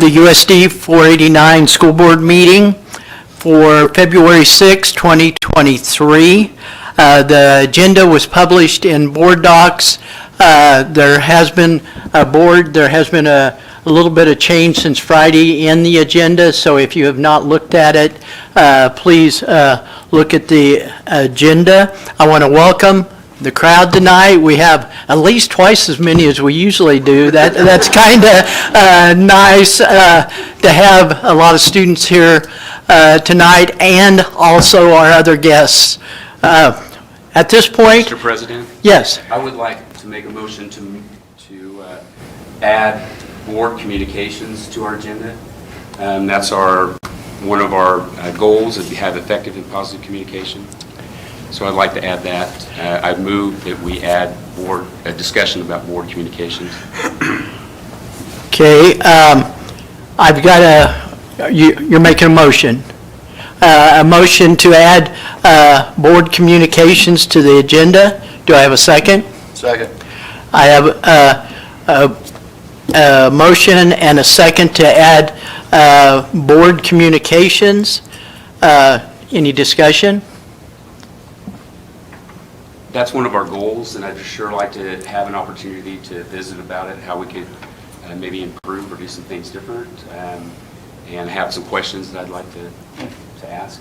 the USD 489 School Board meeting for February 6, 2023. The agenda was published in board docs. There has been a little bit of change since Friday in the agenda, so if you have not looked at it, please look at the agenda. I want to welcome the crowd tonight. We have at least twice as many as we usually do. That's kind of nice to have a lot of students here tonight, and also our other guests. At this point, Mr. President? Yes. I would like to make a motion to add board communications to our agenda. That's one of our goals, is to have effective and positive communication. So I'd like to add that. I move that we add a discussion about board communications. Okay, I've got you're making a motion. A motion to add board communications to the agenda. Do I have a second? Second. I have a motion and a second to add board communications. Any discussion? That's one of our goals, and I'd just sure like to have an opportunity to visit about it, how we could maybe improve or do some things different, and have some questions that I'd like to ask,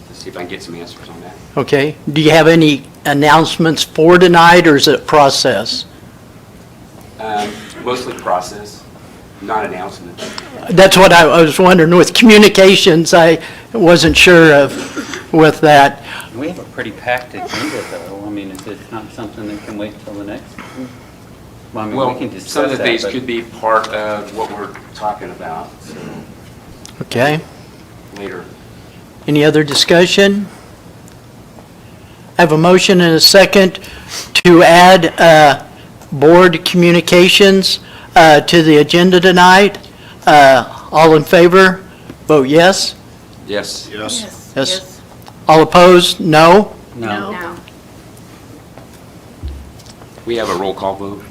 to see if I can get some answers on that. Okay. Do you have any announcements for tonight, or is it process? Mostly process, not announcements. That's what I was wondering. With communications, I wasn't sure of with that. We have a pretty packed agenda, though. I mean, is it not something that can wait till the next? Well, I mean, we can discuss some of the that, things but- could be part of what we're talking about, so Okay. later. Any other discussion? I have a motion and a second to add board communications to the agenda tonight. All in favor, vote yes. Yes. Yes. Yes. All opposed, no. No. We have a roll call vote.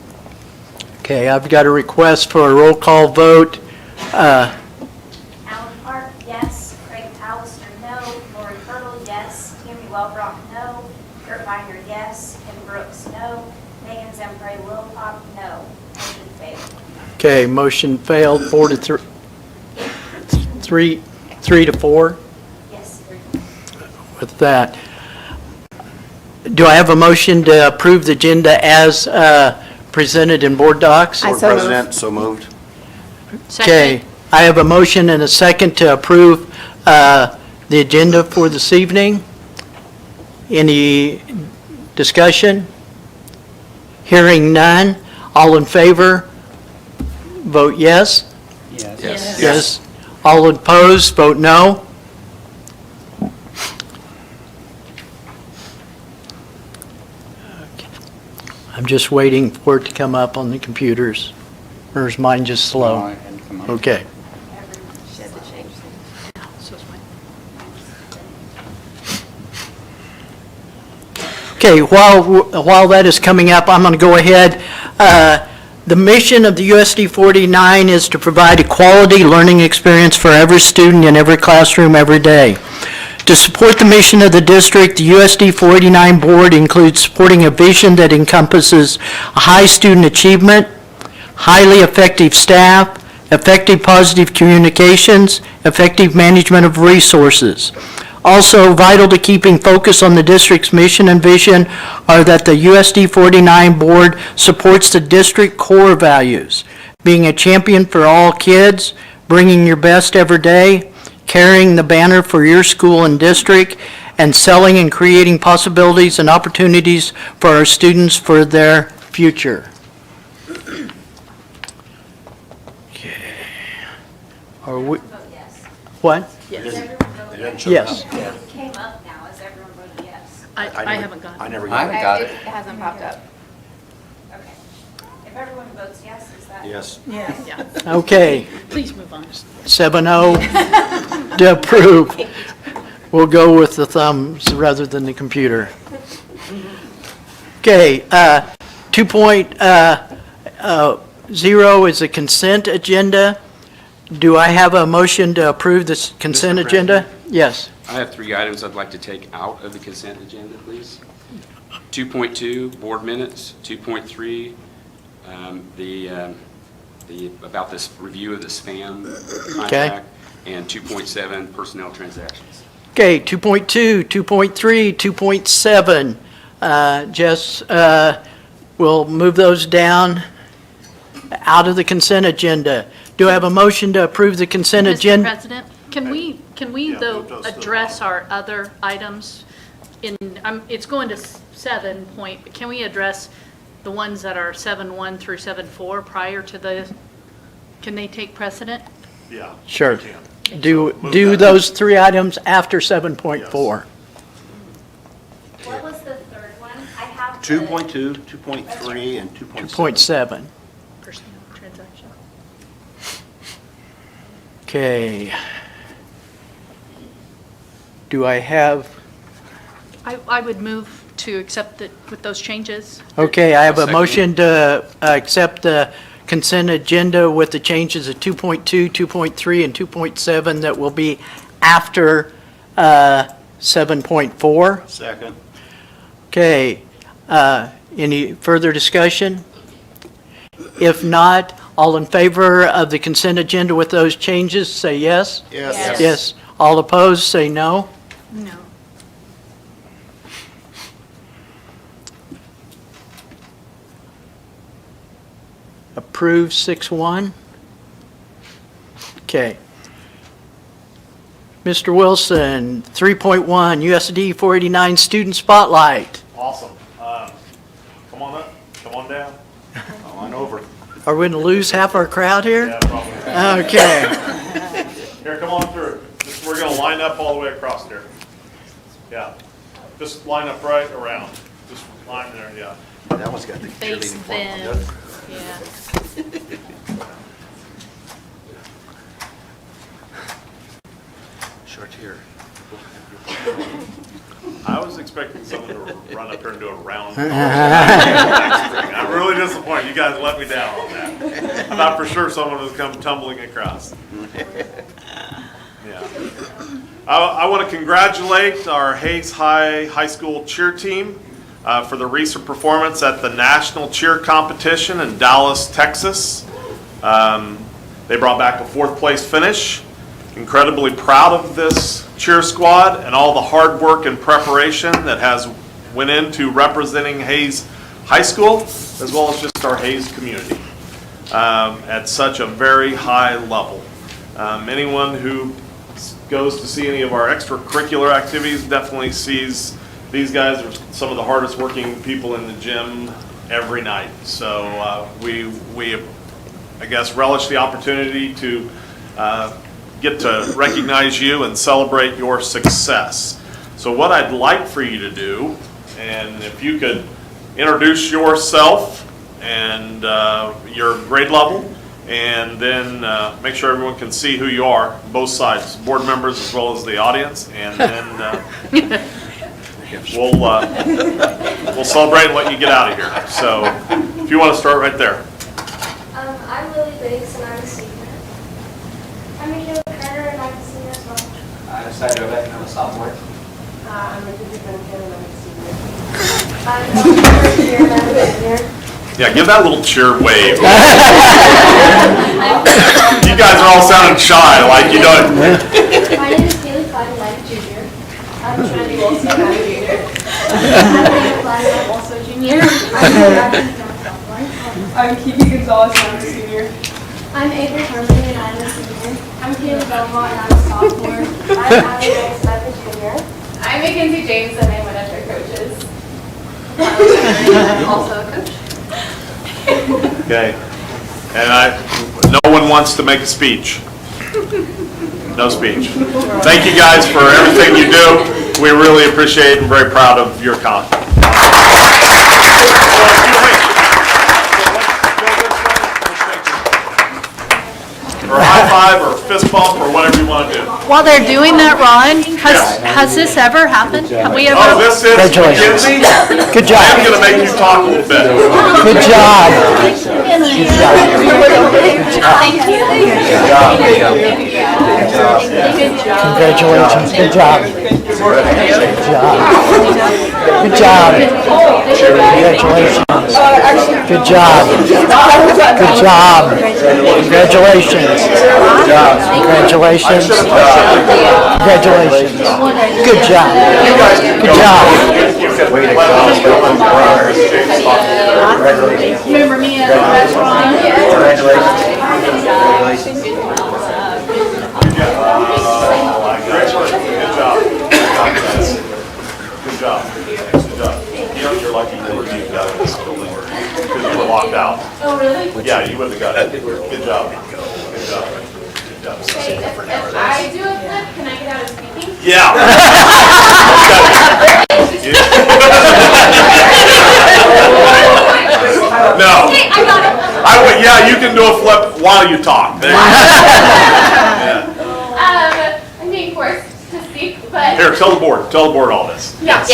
Okay, I've got a request for a roll call vote. Alan Park, yes. Craig Pallister, no. Lori Fertile, yes. Tammy Wellbrock, no. Kurt Viner, yes. Kim Brooks, no. Megan Zempre Wilcox, no. Motion failed. Okay, motion failed, 3 to 4 Yes. with that. Do I have a motion to approve the agenda as presented in board docs? Board President, so moved. Okay, I have a motion and a second to approve the agenda for this evening. Any discussion? Hearing none. All in favor, vote yes. Yes. Yes. Yes. All opposed, vote no. I'm just waiting for it to come up on the computers. Or is mine just No, slow? I hadn't come up. Okay. She had to change things. Okay, while that is coming up, I'm going to go ahead. The mission of the USD 49 is to provide a quality learning experience for every student in every classroom every day. To support the mission of the district, the USD 489 board includes supporting a vision that encompasses high student achievement, highly effective staff, effective positive communications, effective management of resources. Also vital to keeping focus on the district's mission and vision are that the USD 49 board supports the district core values, being a champion for all kids, bringing your best every day, carrying the banner for your school and district, and selling and creating possibilities and opportunities for our students for their future. Okay. Are we, Vote yes. what? Does everyone vote It didn't yes? show Yes. up. It came up now. Has everyone voted yes? I haven't gotten I it. never I got haven't it. got it. It hasn't popped up. Okay. If everyone votes yes, is that? Yes. Yeah, Okay. please move on. 7-0 to approve. We'll go with the thumbs rather than the computer. Okay, 2.0 is a consent agenda. Do I have a motion to approve this consent Mr. agenda? Yes. I have 3 items I'd like to take out of the consent agenda, please. 2.2, board minutes. 2.3, about this review of the spam contract. And 2.7, personnel transactions. Okay, 2.2, 2.3, 2.7. Jess, we'll move those down out of the consent agenda. Do I have a motion to approve the consent Mr. agenda? President, can we Yeah, though move those to the address bottom. our other items in, it's going to 7 point, but can we address the ones that are 7.1 through 7.4 prior to the, can they take precedent? Yeah. Sure. we can. Do Move that. those 3 items after 7.4. What was the third one? I have. 2.2, 2.3, and 2.7. 2.7. Personnel transaction. Okay. Do I have, I would move to accept it with those changes. okay, I have a Second. motion to accept the consent agenda with the changes of 2.2, 2.3, and 2.7 that will be after 7.4. Second. Okay, any further discussion? If not, all in favor of the consent agenda with those changes, say yes. Yes. Yes. All opposed, say no. No. Approved 6-1. Okay. Mr. Wilson, 3.1 USD 489 Student Spotlight. Awesome. Come on up, come on down. Come on over. Are we going to lose half our crowd here? Yeah, probably. Okay. Here, come on through. We're gonna line up all the way across there. Yeah. Just line up right around. Just line there, yeah. That one's got the Face cheerleading form on, them. doesn't it? Yeah. Short here. I was expecting someone to run up here and do a round. I'm really disappointed. You guys let me down on that. I thought for sure someone was come tumbling across. Yeah. I want to congratulate our Hayes High School cheer team for the recent performance at the National Cheer Competition in Dallas, Texas. They brought back a 4th place finish. Incredibly proud of this cheer squad and all the hard work and preparation that has went into representing Hayes High School, as well as just our Hayes community at such a very high level. Anyone who goes to see any of our extracurricular activities definitely sees these guys are some of the hardest working people in the gym every night. So we I guess relish the opportunity to get to recognize you and celebrate your success. So what I'd like for you to do, and if you could introduce yourself and your grade level, and then make sure everyone can see who you are, both sides, board members as well as the audience, and then we'll celebrate and let you get out of here. So if you want to start right there. I'm Lily Biggs and I'm a senior. I'm Michaela Carter and I'm a senior as well. I decided to I'm a sophomore. I'm Mackenzie Duncan and I'm a senior. I'm a year and I'm a junior. Yeah, give that little cheer wave. You guys are all sounding shy, like you don't. My name is Haley Clyde and I'm a junior. I'm Trinity Wilson and I'm a junior. I'm Megan Clyde and I'm also a junior. I'm Matthew and I'm a sophomore. I'm Kiki Gonzalez and I'm a senior. I'm Avery Harmony and I'm a senior. I'm Kayla Belmont and I'm a sophomore. I'm Abby Banks and I'm a junior. I'm Mackenzie James and I'm one of their coaches. I'm also a coach. Okay. And no one wants to make a speech. No speech. Thank you guys for everything you do. We really appreciate and very proud of your accomplishment. or high five, or fist bump, or whatever you want to do. While they're doing that, Ron, has this ever happened? Have we ever? Oh, this is Congratulations. Mackenzie. Good job. I'm going to make you talk a little bit. Good job. Congratulations. Good job. Good job. Good job. Congratulations. Good job. Good job. Congratulations. Congratulations. Congratulations. Good job. Good job. Remember me at the restaurant? Good job. Good job. Good job. You're lucky you got in this building because you were locked out. Oh, really? Yeah, you wouldn't have got it. Good job. Good job. Good job. Hey, if I do a flip, can I get out of speaking? Yeah. No. Hey, I got it. I would, yeah, you can do a flip while you talk. There you go. I'm being forced to speak, but. Here, tell the board all this. Yeah.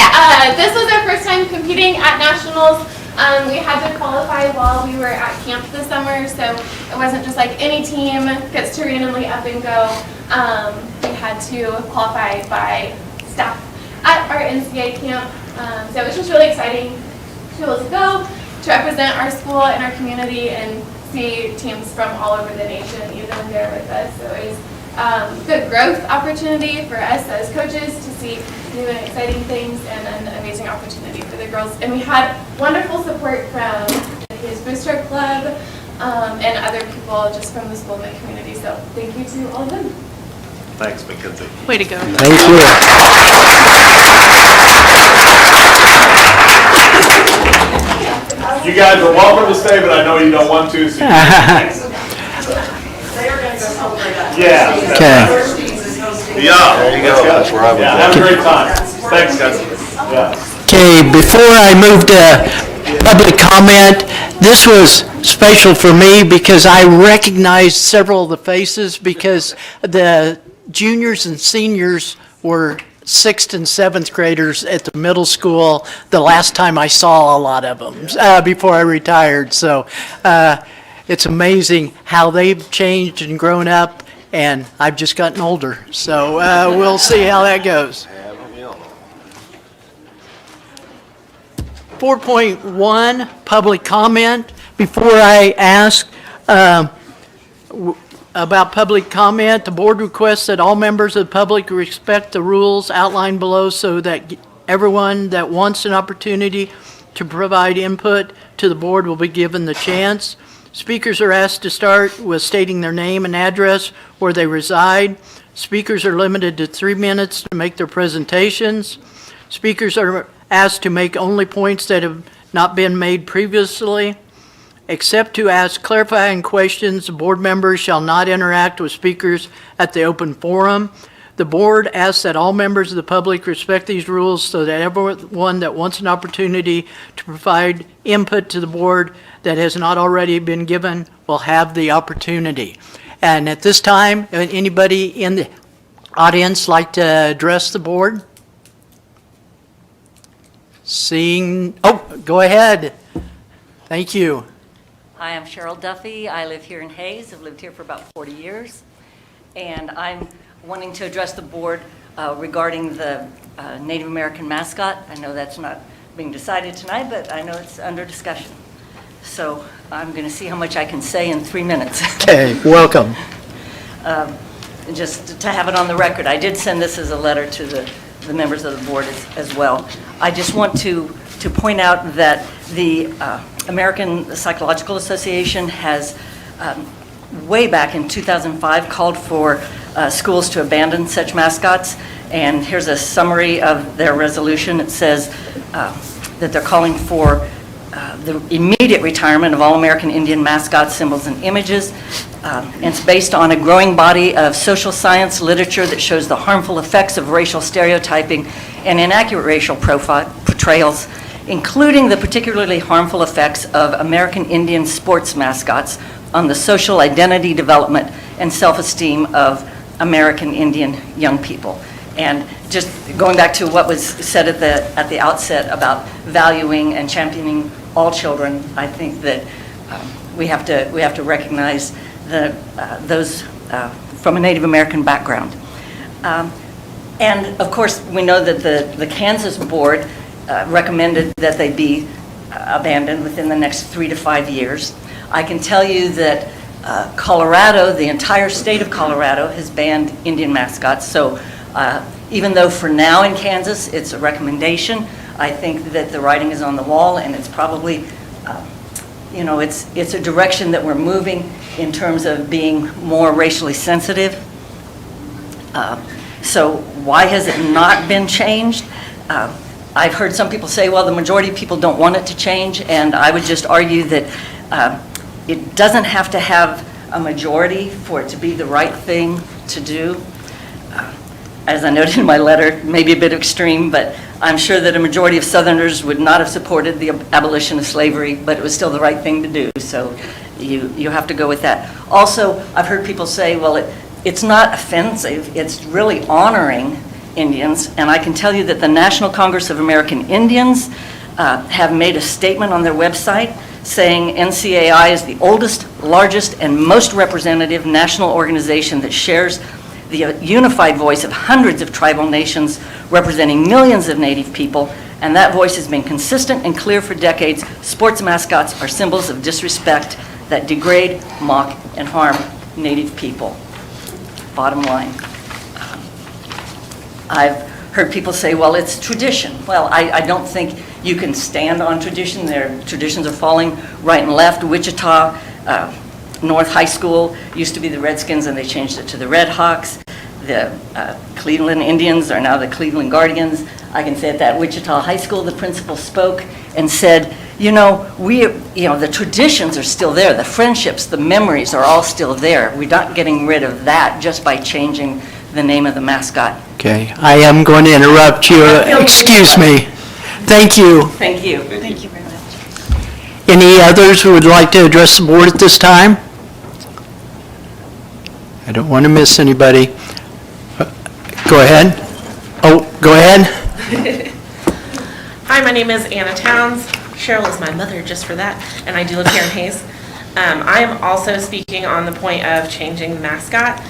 This was our first time competing at nationals. We had to qualify while we were at camp this summer, so it wasn't just like any team gets to randomly up and go. We had to qualify by staff at our NCAA camp. So it was just really exciting to be able to go, to represent our school and our community and see teams from all over the nation even there with us. So it was good growth opportunity for us as coaches to see new and exciting things, and an amazing opportunity for the girls. And we had wonderful support from his Booster Club and other people just from the school and the community. So thank you to all of them. Thanks, Mackenzie. Way to go. Thank you. You guys are welcome to stay, but I know you don't want to, so you Yeah. Okay. Yeah. There you go, that's where I would Yeah, go. have a great time. Thanks, guys. Yeah. Okay, before I move to public comment, this was special for me because I recognized several of the faces because the juniors and seniors were 6th and 7th graders at the middle school the last time I saw a lot of them before I retired. So it's amazing how they've changed and grown up, and I've just gotten older. So we'll see how that goes. 4.1, public comment. Before I ask about public comment, the board requests that all members of the public respect the rules outlined below so that everyone that wants an opportunity to provide input to the board will be given the chance. Speakers are asked to start with stating their name and address where they reside. Speakers are limited to 3 minutes to make their presentations. Speakers are asked to make only points that have not been made previously. Except to ask clarifying questions, board members shall not interact with speakers at the open forum. The board asks that all members of the public respect these rules so that everyone that wants an opportunity to provide input to the board that has not already been given will have the opportunity. And at this time, anybody in the audience like to address the board? Seeing, go ahead. Thank you. Hi, I'm Cheryl Duffy. I live here in Hayes. I've lived here for about 40 years. And I'm wanting to address the board regarding the Native American mascot. I know that's not being decided tonight, but I know it's under discussion. So I'm going to see how much I can say in 3 minutes. Okay, welcome. Just to have it on the record, I did send this as a letter to the members of the board as well. I just want to point out that the American Psychological Association has, way back in 2005, called for schools to abandon such mascots. And here's a summary of their resolution. It says that they're calling for the immediate retirement of all American Indian mascots, symbols, and images. And it's based on a growing body of social science literature that shows the harmful effects of racial stereotyping and inaccurate racial portrayals, including the particularly harmful effects of American Indian sports mascots on the social identity development and self-esteem of American Indian young people. And just going back to what was said at the outset about valuing and championing all children, I think that we have to recognize those from a Native American background. And of course, we know that the Kansas board recommended that they be abandoned within the next 3 to 5 years. I can tell you that Colorado, the entire state of Colorado, has banned Indian mascots. So even though for now in Kansas it's a recommendation, I think that the writing is on the wall, and it's probably, it's a direction that we're moving in terms of being more racially sensitive. So why has it not been changed? I've heard some people say, well, the majority of people don't want it to change, and I would just argue that it doesn't have to have a majority for it to be the right thing to do. As I noted in my letter, maybe a bit extreme, but I'm sure that a majority of Southerners would not have supported the abolition of slavery, but it was still the right thing to do, so you have to go with that. Also, I've heard people say, well, it's not offensive, it's really honoring Indians, and I can tell you that the National Congress of American Indians have made a statement on their website saying NCAI is the oldest, largest, and most representative national organization that shares the unified voice of hundreds of tribal nations representing millions of Native people, and that voice has been consistent and clear for decades. Sports mascots are symbols of disrespect that degrade, mock, and harm Native people. Bottom line. I've heard people say, well, it's tradition. Well, I don't think you can stand on tradition. Their traditions are falling right and left. Wichita North High School used to be the Redskins, and they changed it to the Red Hawks. The Cleveland Indians are now the Cleveland Guardians. I can say at that Wichita High School, the principal spoke and said, the traditions are still there. The friendships, the memories are all still there. We're not getting rid of that just by changing the name of the mascot. Okay, I am going to interrupt you. Excuse me. Thank you. Thank you. Thank you very much. Any others who would like to address the board at this time? I don't want to miss anybody. Go ahead. Oh, go ahead. Hi, my name is Anna Towns. Cheryl is my mother, just for that, and I do live here in Hayes. I am also speaking on the point of changing the mascot.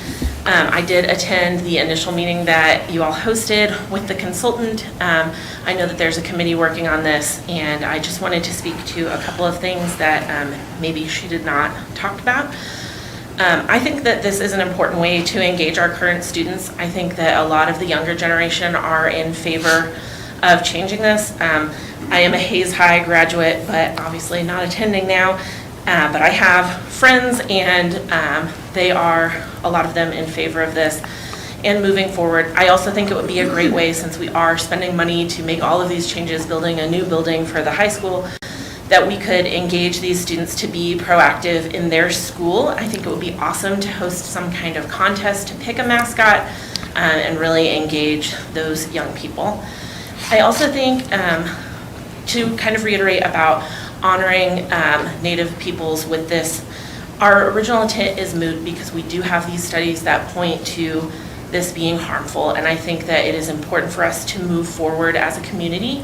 I did attend the initial meeting that you all hosted with the consultant. I know that there's a committee working on this, and I just wanted to speak to a couple of things that maybe she did not talk about. I think that this is an important way to engage our current students. I think that a lot of the younger generation are in favor of changing this. I am a Hayes High graduate, but obviously not attending now. But I have friends, and they are, a lot of them, in favor of this and moving forward. I also think it would be a great way, since we are spending money to make all of these changes, building a new building for the high school, that we could engage these students to be proactive in their school. I think it would be awesome to host some kind of contest to pick a mascot and really engage those young people. I also think, to kind of reiterate about honoring Native peoples with this, our original intent is moot because we do have these studies that point to this being harmful, and I think that it is important for us to move forward as a community.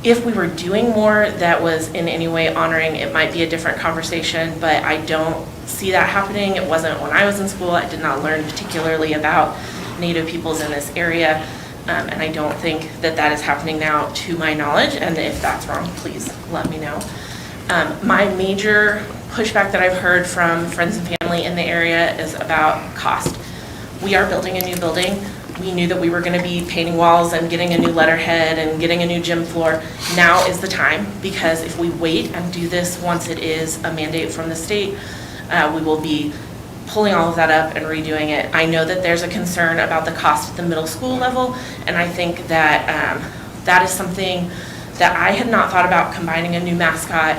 If we were doing more that was in any way honoring, it might be a different conversation, but I don't see that happening. It wasn't when I was in school. I did not learn particularly about Native peoples in this area, and I don't think that that is happening now to my knowledge, and if that's wrong, please let me know. My major pushback that I've heard from friends and family in the area is about cost. We are building a new building. We knew that we were going to be painting walls and getting a new letterhead and getting a new gym floor. Now is the time, because if we wait and do this once it is a mandate from the state, we will be pulling all of that up and redoing it. I know that there's a concern about the cost at the middle school level, and I think that that is something that I had not thought about, combining a new mascot.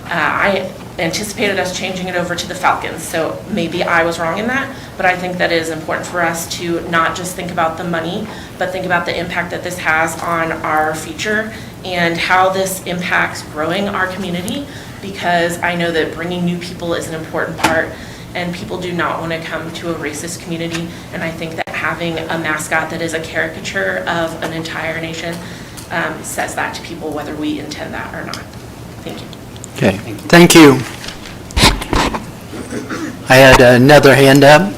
I anticipated us changing it over to the Falcons, so maybe I was wrong in that, but I think that it is important for us to not just think about the money, but think about the impact that this has on our future and how this impacts growing our community, because I know that bringing new people is an important part, and people do not want to come to a racist community. And I think that having a mascot that is a caricature of an entire nation says that to people, whether we intend that or not. Thank you. Okay, thank you. I had another hand up.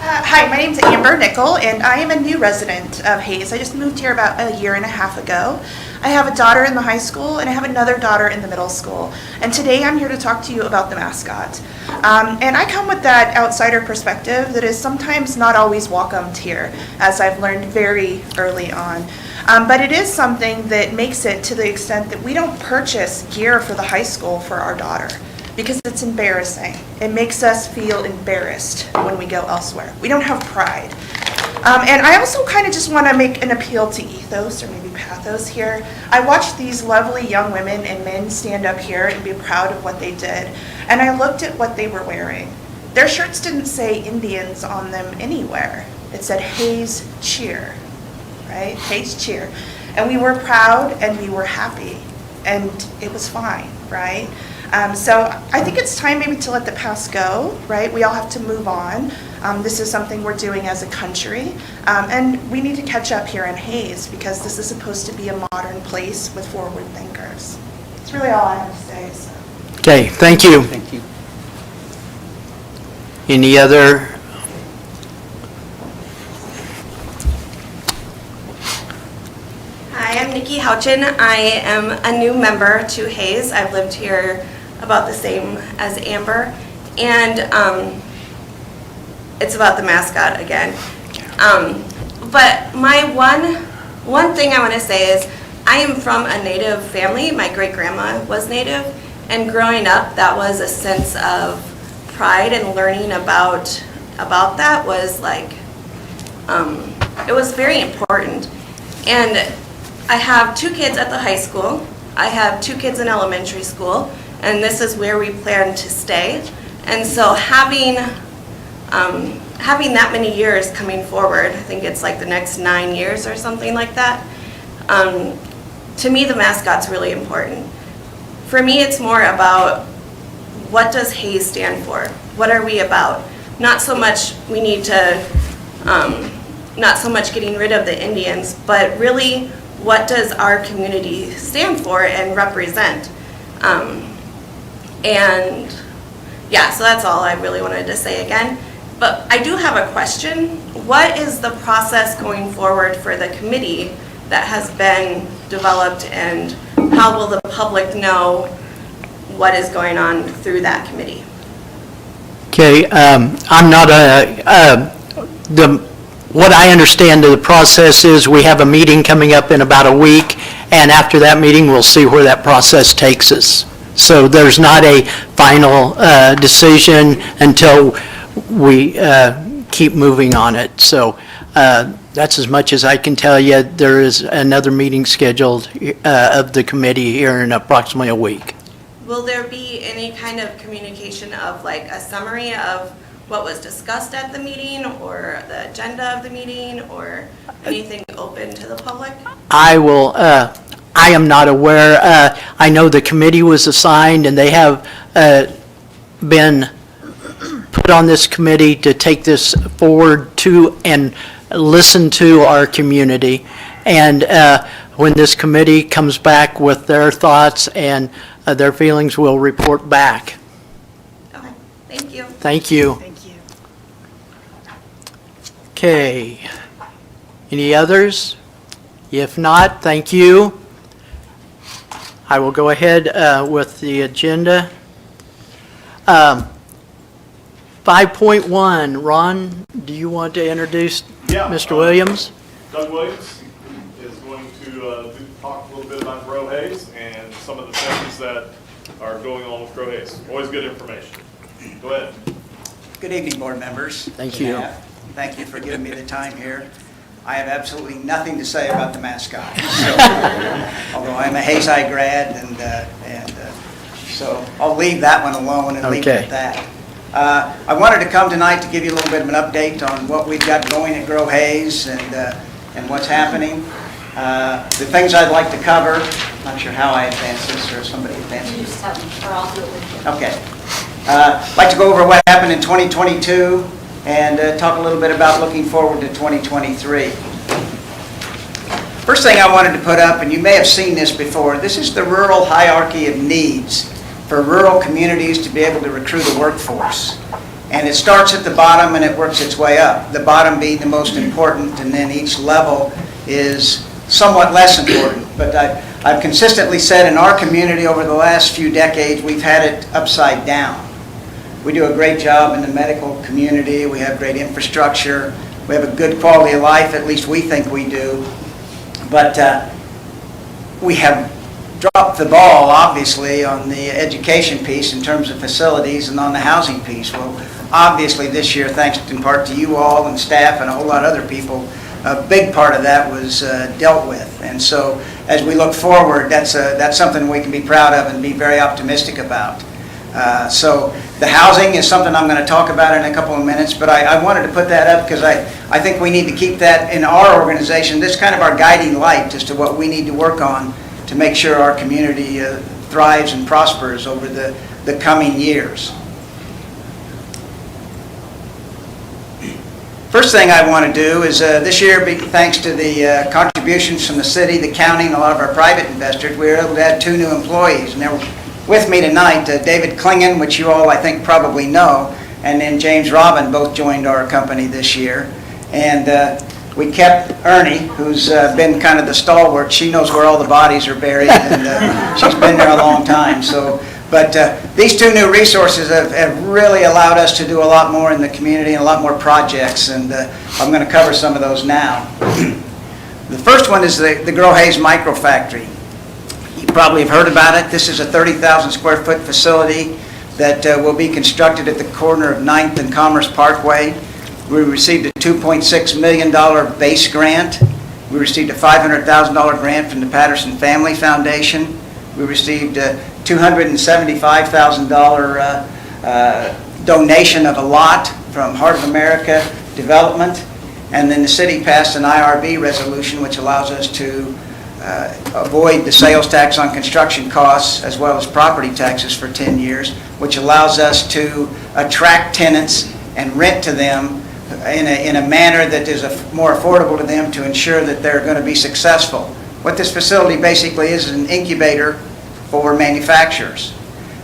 Hi, my name's Amber Nickel, and I am a new resident of Hayes. I just moved here about a year and a half ago. I have a daughter in the high school, and I have another daughter in the middle school. And today I'm here to talk to you about the mascot. And I come with that outsider perspective that is sometimes not always welcomed here, as I've learned very early on. But it is something that makes it to the extent that we don't purchase gear for the high school for our daughter, because it's embarrassing. It makes us feel embarrassed when we go elsewhere. We don't have pride. And I also kind of just want to make an appeal to ethos, or maybe pathos here. I watched these lovely young women and men stand up here and be proud of what they did, and I looked at what they were wearing. Their shirts didn't say Indians on them anywhere. It said Hayes Cheer, right? Hayes Cheer. And we were proud and we were happy, and it was fine, right? So I think it's time maybe to let the past go, right? We all have to move on. This is something we're doing as a country, and we need to catch up here in Hayes, because this is supposed to be a modern place with forward thinkers. That's really all I have to say. So. Okay, thank you. Thank you. Any other? Hi, I'm Nikki Houchin. I am a new member to Hayes. I've lived here about the same as Amber, and it's about the mascot again. But my one thing I want to say is I am from a Native family. My great-grandma was Native, and growing up, that was a sense of pride, and learning about that was like, it was very important. And I have 2 kids at the high school. I have 2 kids in elementary school, and this is where we plan to stay. And so having that many years coming forward, I think it's like the next 9 years or something like that, to me the mascot's really important. For me, it's more about, what does Hayes stand for? What are we about? Not so much we need to, not so much getting rid of the Indians, but really, what does our community stand for and represent? And yeah, so that's all I really wanted to say again. But I do have a question. What is the process going forward for the committee that has been developed, and how will the public know what is going on through that committee? Okay, I'm not what I understand of the process is we have a meeting coming up in about a week, and after that meeting, we'll see where that process takes us. So there's not a final decision until we keep moving on it. So that's as much as I can tell you. There is another meeting scheduled of the committee here in approximately a week. Will there be any kind of communication of like a summary of what was discussed at the meeting, or the agenda of the meeting, or anything open to the public? I am not aware. I know the committee was assigned, and they have been put on this committee to take this forward to and listen to our community. And when this committee comes back with their thoughts and their feelings, we'll report back. Okay, thank you. Thank you. Thank you. Okay. Any others? If not, thank you. I will go ahead with the agenda. 5.1, Ron, do you want to introduce Mr. Williams? Doug Williams is going to talk a little bit about Grow Hayes and some of the things that are going on with Grow Hayes. Always good information. Go ahead. Good evening, board members. Thank you. Thank you for giving me the time here. I have absolutely nothing to say about the mascot. So, although I'm a Hayes High grad, and so I'll leave that one alone and leave it at that. I wanted to come tonight to give you a little bit of an update on what we've got going at Grow Hayes and what's happening. The things I'd like to cover, not sure how I advance this, or if somebody advances. You just tell me, or I'll do it with you. Okay. I'd like to go over what happened in 2022 and talk a little bit about looking forward to 2023. First thing I wanted to put up, and you may have seen this before, this is the rural hierarchy of needs for rural communities to be able to recruit a workforce. And it starts at the bottom and it works its way up. The bottom being the most important, and then each level is somewhat less important. But I've consistently said in our community over the last few decades, we've had it upside down. We do a great job in the medical community. We have great infrastructure. We have a good quality of life, at least we think we do. But we have dropped the ball, obviously, on the education piece in terms of facilities and on the housing piece. Well, obviously this year, thanks in part to you all and staff and a whole lot of other people, a big part of that was dealt with. And so as we look forward, that's something we can be proud of and be very optimistic about. So the housing is something I'm going to talk about in a couple of minutes, but I wanted to put that up because I think we need to keep that in our organization. This is kind of our guiding light as to what we need to work on to make sure our community thrives and prospers over the coming years. First thing I want to do is this year, thanks to the contributions from the city, the county, and a lot of our private investors, we were able to add 2 new employees. And they're with me tonight, David Klingon, which you all I think probably know, and then James Robin both joined our company this year. And we kept Ernie, who's been kind of the stalwart. She knows where all the bodies are buried, and she's been there a long time. But these 2 new resources have really allowed us to do a lot more in the community and a lot more projects, and I'm going to cover some of those now. The first one is the Grow Hayes Micro Factory. You probably have heard about it. This is a 30,000 square foot facility that will be constructed at the corner of 9th and Commerce Parkway. We received a $2.6 million base grant. We received a $500,000 grant from the Patterson Family Foundation. We received a $275,000 donation of a lot from Heart of America Development. And then the city passed an IRB resolution which allows us to avoid the sales tax on construction costs as well as property taxes for 10 years, which allows us to attract tenants and rent to them in a manner that is more affordable to them to ensure that they're going to be successful. What this facility basically is an incubator for manufacturers.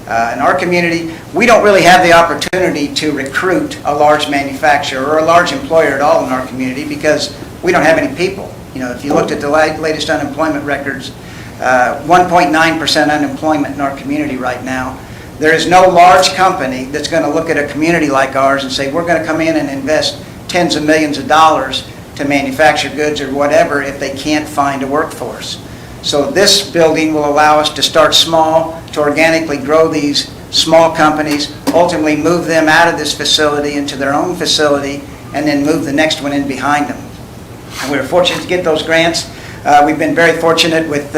In our community, we don't really have the opportunity to recruit a large manufacturer or a large employer at all in our community because we don't have any people. You know, if you looked at the latest unemployment records, 1.9% unemployment in our community right now. There is no large company that's going to look at a community like ours and say, we're going to come in and invest tens of millions of dollars to manufacture goods or whatever if they can't find a workforce. So this building will allow us to start small, to organically grow these small companies, ultimately move them out of this facility into their own facility, and then move the next one in behind them. And we were fortunate to get those grants. We've been very fortunate with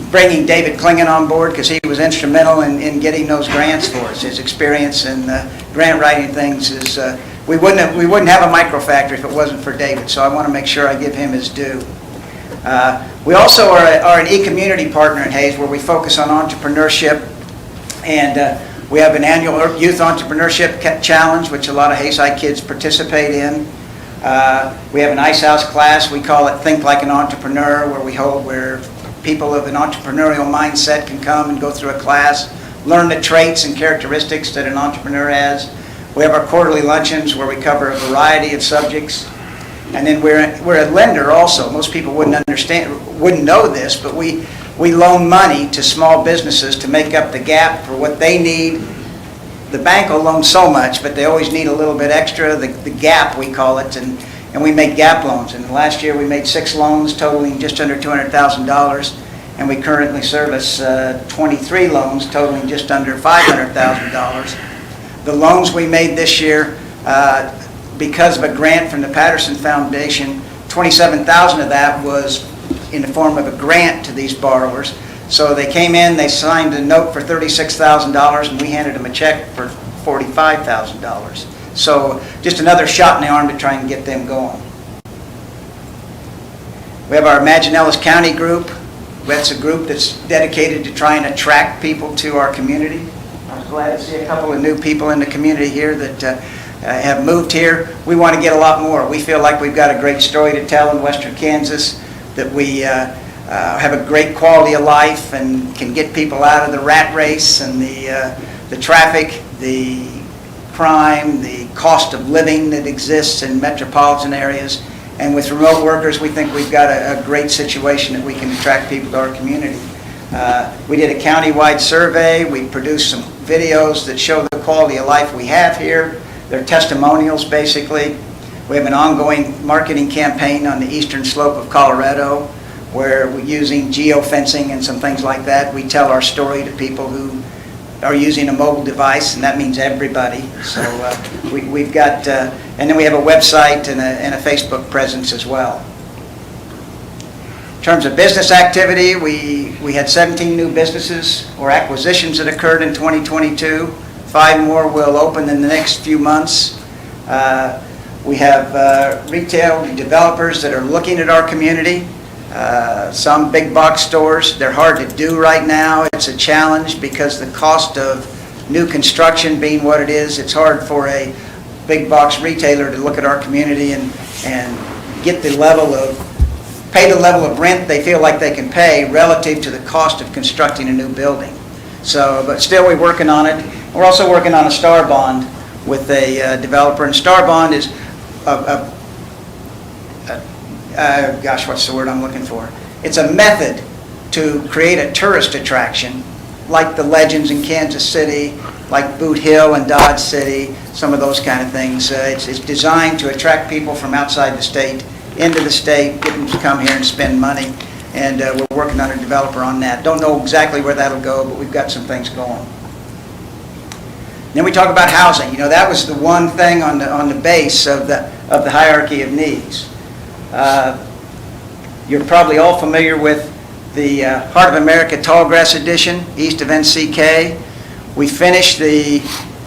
bringing David Klingon on board because he was instrumental in getting those grants for us. His experience in grant writing things is, we wouldn't have a microfactory if it wasn't for David, so I want to make sure I give him his due. We also are an e-community partner in Hayes where we focus on entrepreneurship, and we have an annual Youth Entrepreneurship Challenge which a lot of Hayes High kids participate in. We have an Ice House class, we call it Think Like an Entrepreneur, where people of an entrepreneurial mindset can come and go through a class, learn the traits and characteristics that an entrepreneur has. We have our quarterly luncheons where we cover a variety of subjects. And then we're a lender also. Most people wouldn't know this, but we loan money to small businesses to make up the gap for what they need. The bank will loan so much, but they always need a little bit extra, the gap we call it, and we make gap loans. And last year we made 6 loans totaling just under $200,000, and we currently service 23 loans totaling just under $500,000. The loans we made this year, because of a grant from the Patterson Foundation, $27,000 of that was in the form of a grant to these borrowers. So they came in, they signed a note for $36,000, and we handed them a check for $45,000. So just another shot in the arm to try and get them going. We have our Imagine Ellis County group. That's a group that's dedicated to trying to attract people to our community. I'm glad to see a couple of new people in the community here that have moved here. We want to get a lot more. We feel like we've got a great story to tell in Western Kansas, that we have a great quality of life and can get people out of the rat race and the traffic, the crime, the cost of living that exists in metropolitan areas. And with remote workers, we think we've got a great situation that we can attract people to our community. We did a county-wide survey. We produced some videos that show the quality of life we have here. They're testimonials, basically. We have an ongoing marketing campaign on the eastern slope of Colorado, where we're using geofencing and some things like that. We tell our story to people who are using a mobile device, and that means everybody. So we've got, and then we have a website and a Facebook presence as well. In terms of business activity, we had 17 new businesses or acquisitions that occurred in 2022. 5 more will open in the next few months. We have retail developers that are looking at our community. Some big box stores, they're hard to do right now. It's a challenge because the cost of new construction being what it is, it's hard for a big box retailer to look at our community and get the level of, pay the level of rent they feel like they can pay relative to the cost of constructing a new building. So, but still we're working on it. We're also working on a star bond with a developer, and star bond is gosh, what's the word I'm looking for? It's a method to create a tourist attraction, like the legends in Kansas City, like Boot Hill and Dodge City, some of those kind of things. It's designed to attract people from outside the state into the state, get them to come here and spend money, and we're working on a developer on that. Don't know exactly where that'll go, but we've got some things going. Then we talk about housing. You know, that was the one thing on the base of the hierarchy of needs. You're probably all familiar with the Heart of America Tallgrass Edition, east of NCK. We finished the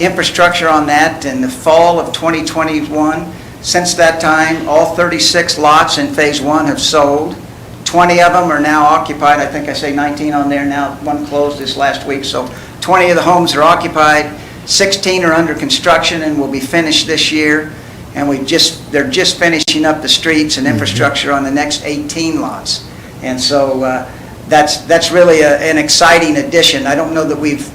infrastructure on that in the fall of 2021. Since that time, all 36 lots in Phase 1 have sold. 20 of them are now occupied. I think I say 19 on there now. One closed this last week. So 20 of the homes are occupied. 16 are under construction and will be finished this year. And they're just finishing up the streets and infrastructure on the next 18 lots. And so that's really an exciting addition. I don't know that we've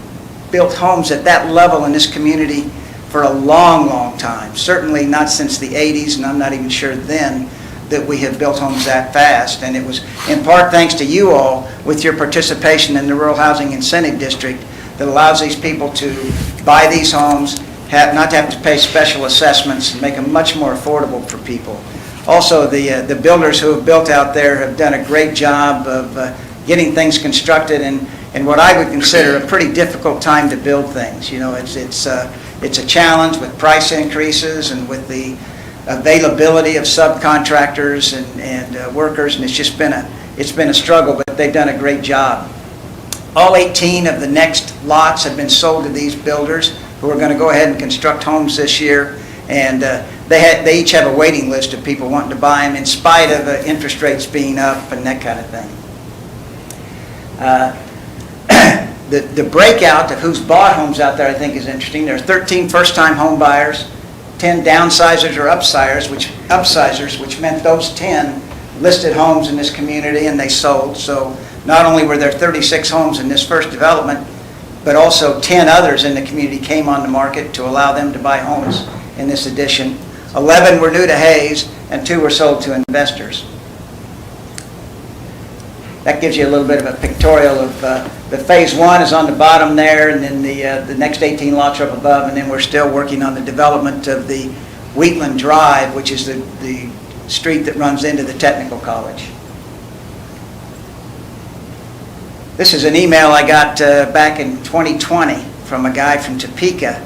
built homes at that level in this community for a long, long time. Certainly not since the 80s, and I'm not even sure then that we have built homes that fast. And it was in part thanks to you all with your participation in the Rural Housing Incentive District that allows these people to buy these homes, not to have to pay special assessments, and make them much more affordable for people. Also, the builders who have built out there have done a great job of getting things constructed in what I would consider a pretty difficult time to build things. You know, it's a challenge with price increases and with the availability of subcontractors and workers, and it's been a struggle, but they've done a great job. All 18 of the next lots have been sold to these builders who are going to go ahead and construct homes this year, and they each have a waiting list of people wanting to buy them in spite of interest rates being up and that kind of thing. The breakout of who's bought homes out there I think is interesting. There are 13 first-time home buyers, 10 downsizers or upsizers, which meant those 10 listed homes in this community and they sold. So not only were there 36 homes in this first development, but also 10 others in the community came on the market to allow them to buy homes in this addition. 11 were new to Hayes, and 2 were sold to investors. That gives you a little bit of a pictorial of the Phase 1 is on the bottom there, and then the next 18 lots are up above, and then we're still working on the development of the Wheatland Drive, which is the street that runs into the technical college. This is an email I got back in 2020 from a guy from Topeka,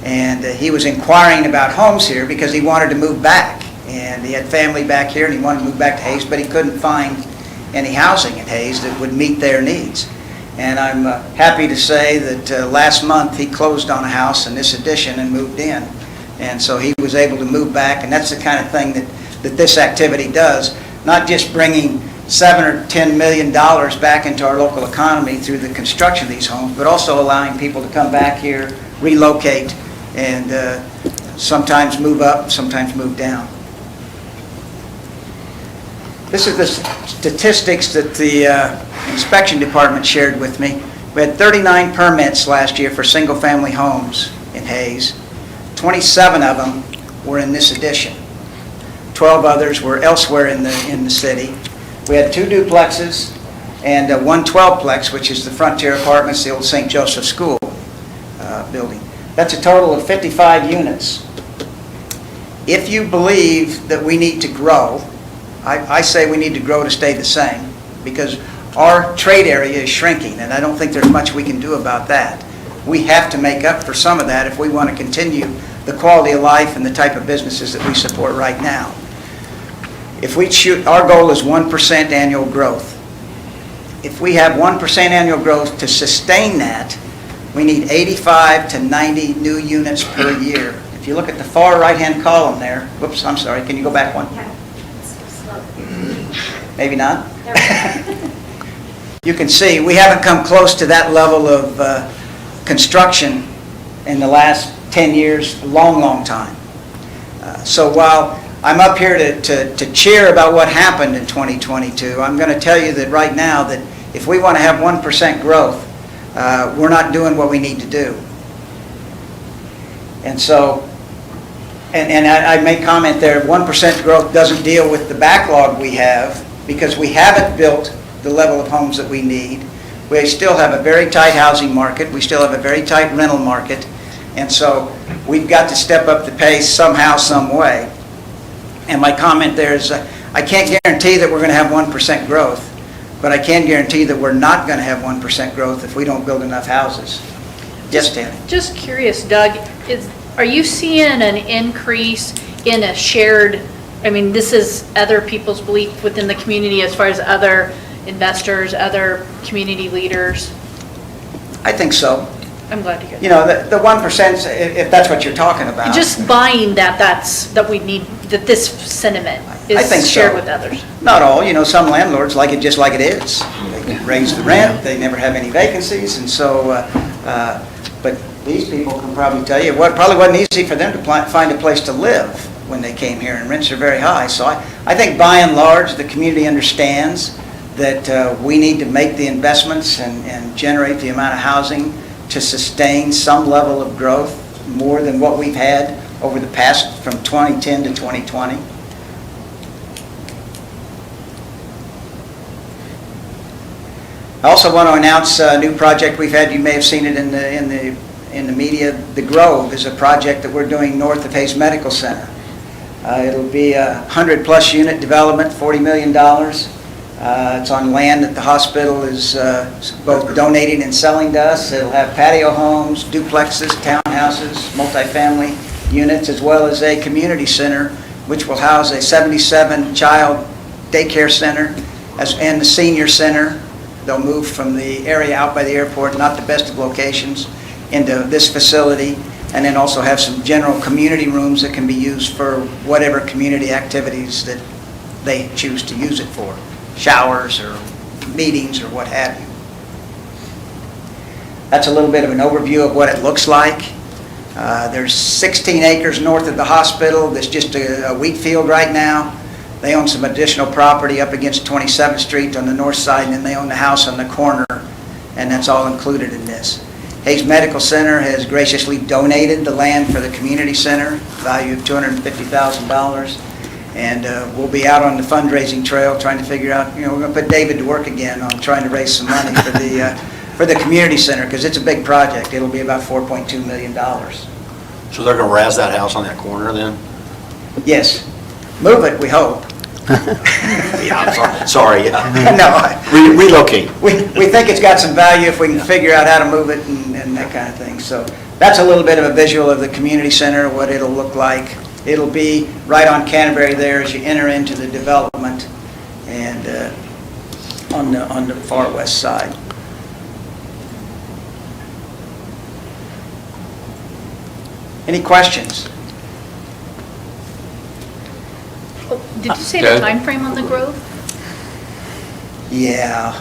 and he was inquiring about homes here because he wanted to move back, and he had family back here and he wanted to move back to Hayes, but he couldn't find any housing in Hayes that would meet their needs. And I'm happy to say that last month he closed on a house in this addition and moved in, and so he was able to move back, and that's the kind of thing that this activity does. not just bringing $7 or $10 million back into our local economy through the construction of these homes, but also allowing people to come back here, relocate, and sometimes move up, sometimes move down. This is the statistics that the inspection department shared with me. We had 39 permits last year for single-family homes in Hayes. 27 of them were in this addition. 12 others were elsewhere in the city. We had 2 duplexes and one 12-plex, which is the Frontier Apartments, the old St. Joseph School building. That's a total of 55 units. If you believe that we need to grow, I say we need to grow to stay the same, because our trade area is shrinking, and I don't think there's much we can do about that. We have to make up for some of that if we want to continue the quality of life and the type of businesses that we support right now. If we shoot, our goal is 1% annual growth. If we have 1% annual growth, to sustain that, we need 85 to 90 new units per year. If you look at the far right-hand column there, whoops, I'm sorry, can you go back one? Maybe not? You can see we haven't come close to that level of construction in the last 10 years, a long, long time. So while I'm up here to cheer about what happened in 2022, I'm going to tell you that right now that if we want to have 1% growth, we're not doing what we need to do. And so, and I make comment there, 1% growth doesn't deal with the backlog we have, because we haven't built the level of homes that we need. We still have a very tight housing market. We still have a very tight rental market. And so we've got to step up the pace somehow, some way. And my comment there is, I can't guarantee that we're going to have 1% growth, but I can guarantee that we're not going to have 1% growth if we don't build enough houses. Yes, Tammy? Just curious, Doug, are you seeing an increase in a shared, I mean, this is other people's belief within the community as far as other investors, other community leaders? I think so. I'm glad to hear that. You know, the 1%, if that's what you're talking about. Just buying that we need, that this sentiment I think is shared so. with others. Not all, you know, some landlords like it just like it is. They can raise the rent, they never have any vacancies, and so, but these people can probably tell you, probably wasn't easy for them to find a place to live when they came here, and rents are very high. So I think by and large, the community understands that we need to make the investments and generate the amount of housing to sustain some level of growth more than what we've had over the past from 2010 to 2020. I also want to announce a new project we've had. You may have seen it in the media. The Grove is a project that we're doing north of Hayes Medical Center. It'll be a 100-plus unit development, $40 million. It's on land that the hospital is both donating and selling to us. It'll have patio homes, duplexes, townhouses, multifamily units, as well as a community center, which will house a 77-child daycare center and the senior center. They'll move from the area out by the airport, not the best of locations, into this facility, and then also have some general community rooms that can be used for whatever community activities that they choose to use it for. Showers or meetings or what have you. That's a little bit of an overview of what it looks like. There's 16 acres north of the hospital. There's just a wheat field right now. They own some additional property up against 27th Street on the north side, and then they own the house on the corner, and that's all included in this. Hayes Medical Center has graciously donated the land for the community center, value of $250,000. And we'll be out on the fundraising trail trying to figure out, you know, we're going to put David to work again on trying to raise some money for the community center, because it's a big project. It'll be about $4.2 million. So they're going to razz that house on that corner then? Yes. Move it, we hope. Yeah, I'm sorry, yeah. No. Relocate. We think it's got some value if we can figure out how to move it and that kind of thing. So that's a little bit of a visual of the community center, what it'll look like. It'll be right on Canterbury there as you enter into the development, and on the far west side. Any questions? Did you say the time frame on the growth? Yeah.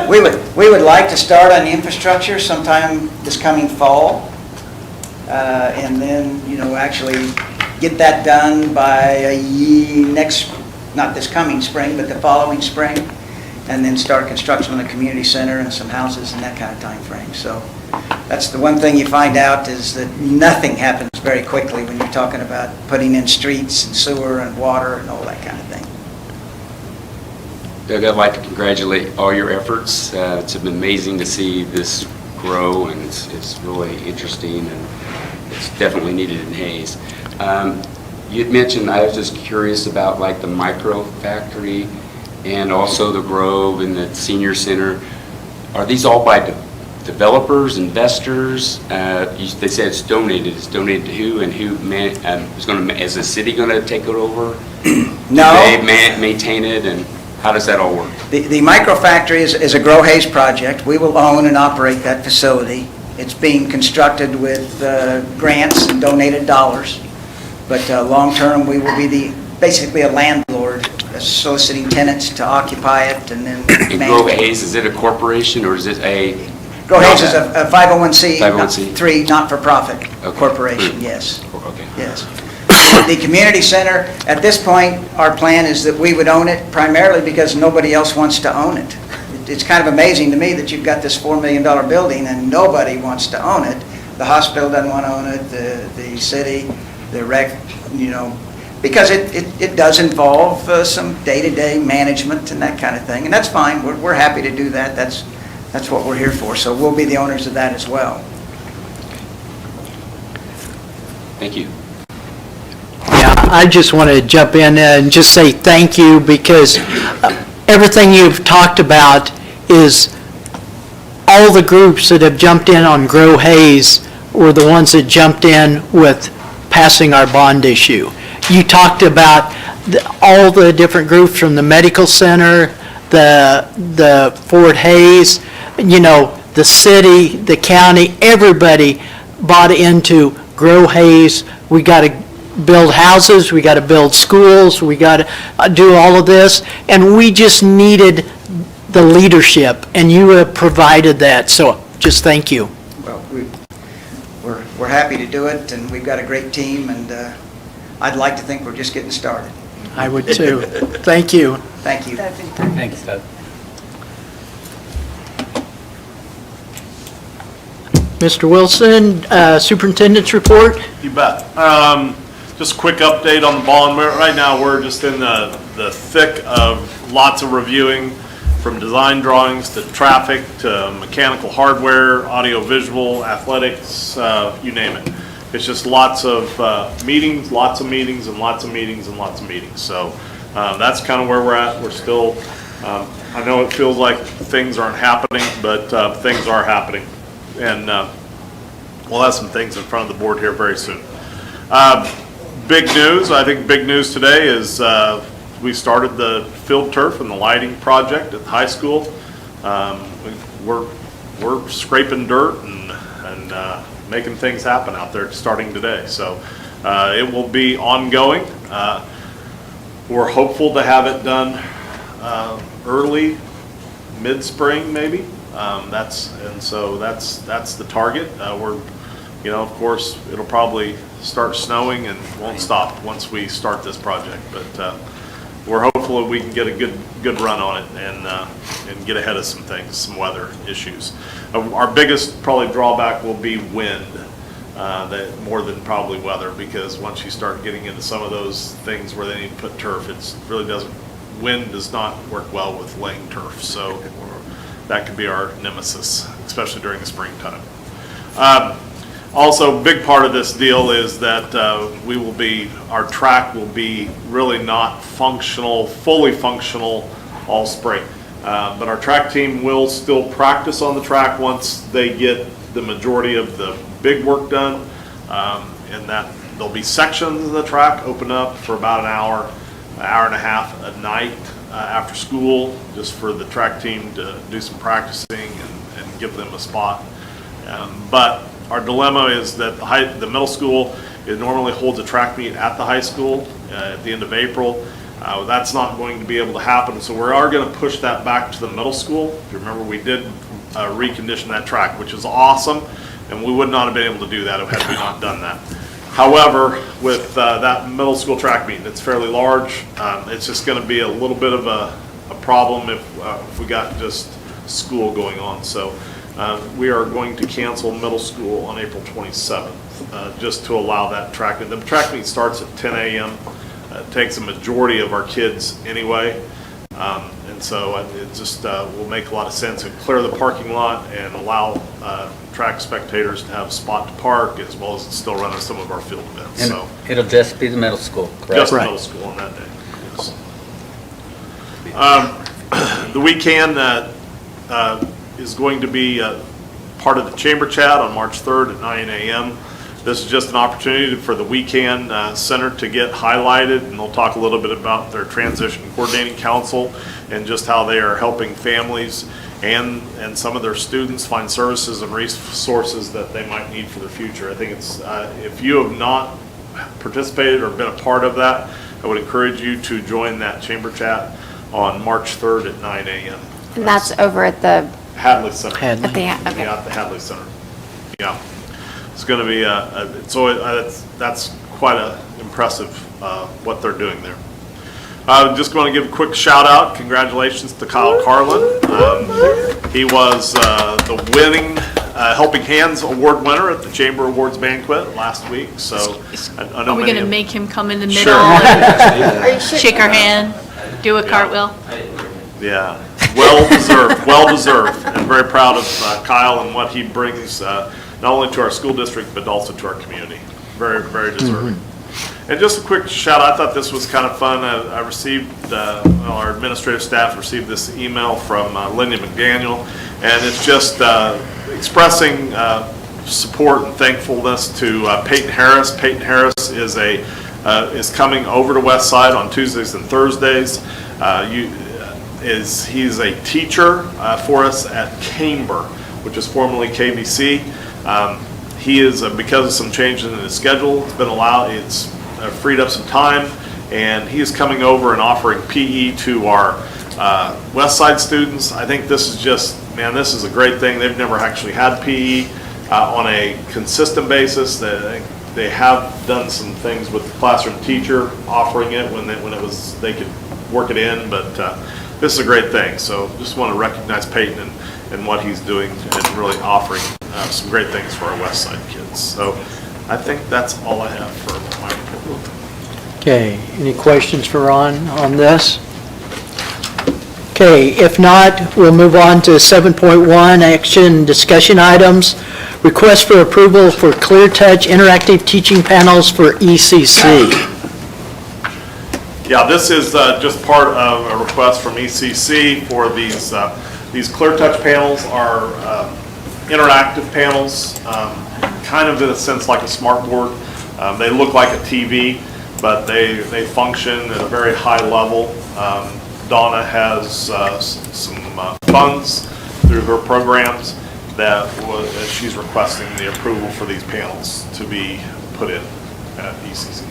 We would like to start on the infrastructure sometime this coming fall. And then, actually get that done by not this coming spring, but the following spring. And then start construction on the community center and some houses and that kind of time frame. So that's the one thing you find out is that nothing happens very quickly when you're talking about putting in streets and sewer and water and all that kind of thing. Doug, I'd like to congratulate all your efforts. It's been amazing to see this grow, and it's really interesting, and it's definitely needed in Hayes. You'd mentioned, I was just curious about like the micro factory and also the Grove and the senior center. Are these all by developers, investors? They said it's donated. It's donated to who, and who is the city going to take it over? No. Do they maintain it, and how does that all work? The micro factory is a Grow Hayes project. We will own and operate that facility. It's being constructed with grants and donated dollars. But long-term, we will be basically a landlord, soliciting tenants to occupy it and then And Grow Hayes, is it a corporation or is it a? Grow Hayes is a 501c3 not-for-profit Okay. corporation, yes. Okay. Yes. The community center, at this point, our plan is that we would own it primarily because nobody else wants to own it. It's kind of amazing to me that you've got this $4 million building and nobody wants to own it. The hospital doesn't want to own it, the city, the rec, because it does involve some day-to-day management and that kind of thing. And that's fine. We're happy to do that. That's what we're here for. So we'll be the owners of that as well. Thank you. Yeah, I just want to jump in and just say thank you because everything you've talked about is all the groups that have jumped in on Grow Hayes were the ones that jumped in with passing our bond issue. You talked about all the different groups from the medical center, the Fort Hayes, the city, the county, everybody bought into Grow Hayes. We got to build houses, we got to build schools, we got to do all of this, and we just needed the leadership, and you have provided that, so just thank you. Well, we're happy to do it, and we've got a great team, and I'd like to think we're just getting started. I would too. Thank you. Thank you. Thanks, Doug. Mr. Wilson, Superintendent's report? You bet. Just a quick update on the bond. Right now, we're just in the thick of lots of reviewing, from design drawings to traffic to mechanical hardware, audio-visual, athletics, you name it. It's just lots of meetings, and lots of meetings, and lots of meetings. So that's kind of where we're at. We're still, I know it feels like things aren't happening, but things are happening. And we'll have some things in front of the board here very soon. Big news, I think big news today is we started the field turf and the lighting project at the high school. We're scraping dirt and making things happen out there starting today. So it will be ongoing. We're hopeful to have it done early, mid-spring maybe. That's the target. Of course, it'll probably start snowing and won't stop once we start this project. But we're hopeful that we can get a good run on it and get ahead of some things, some weather issues. Our biggest probably drawback will be wind, that more than probably weather, because once you start getting into some of those things where they need to put turf, wind does not work well with laying turf. So that could be our nemesis, especially during the springtime. Also, a big part of this deal is that our track will be really not fully functional all spring. But our track team will still practice on the track once they get the majority of the big work done. And that there'll be sections of the track open up for about an hour and a half a night after school, just for the track team to do some practicing and give them a spot. But our dilemma is that the middle school It normally holds a track meet at the high school at the end of April. That's not going to be able to happen, so we are going to push that back to the middle school. If you remember, we did recondition that track, which is awesome, and we would not have been able to do that had we not done that. However, with that middle school track meet, it's fairly large. It's just going to be a little bit of a problem if we got just school going on. So we are going to cancel middle school on April 27th, just to allow that track meet. The track meet starts at 10 a.m. It takes a majority of our kids anyway. And so it just will make a lot of sense and clear the parking lot and allow track spectators to have a spot to park, as well as still running some of our field events. And So it'll just be the middle school, correct? just middle school on that day. Yes. The weekend is going to be part of the Chamber Chat on March 3rd at 9 a.m. This is just an opportunity for the weekend center to get highlighted, and they'll talk a little bit about their transition coordinating council and just how they are helping families and some of their students find services and resources that they might need for their future. I think it's if you have not participated or been a part of that, I would encourage you to join that Chamber Chat on March 3rd at 9 a.m. And that's over at the Hadley Center. Hadley. okay. Yeah, at the Hadley Center. Yeah. It's going to be, that's quite impressive what they're doing there. I'm just going to give a quick shout out. Congratulations to Kyle Carlin. He was the winning Helping Hands Award winner at the Chamber Awards banquet last week. So I know Are we many going to of- make him come in the middle Sure. and shake our hand, do a cartwheel? Yeah, well deserved, and very proud of Kyle and what he brings not only to our school district but also to our community. Very, very deserving. And just a quick shout out, I thought this was kind of fun. I received, our administrative staff received this email from Lindy McDaniel, and it's just expressing support and thankfulness to Peyton Harris. Peyton Harris is coming over to West Side on Tuesdays and Thursdays. He's a teacher for us at Camber, which is formerly KBC. He is, because of some changes in his schedule, it's freed up some time, and he is coming over and offering PE to our West Side students. I think this is a great thing. They've never actually had PE on a consistent basis. They have done some things with the classroom teacher offering it when they could work it in, but this is a great thing. So just want to recognize Peyton and what he's doing and really offering some great things for our West Side kids. So I think that's all I have for my report. Okay, any questions for Ron on this? Okay, if not, we'll move on to 7.1, action discussion items. Request for approval for Clear Touch interactive teaching panels for ECC. Yeah, this is just part of a request from ECC for these Clear Touch panels are interactive panels, kind of in a sense like a smart board. They look like a TV, but they function at a very high level. Donna has some funds through her programs that she's requesting the approval for these panels to be put in at ECC.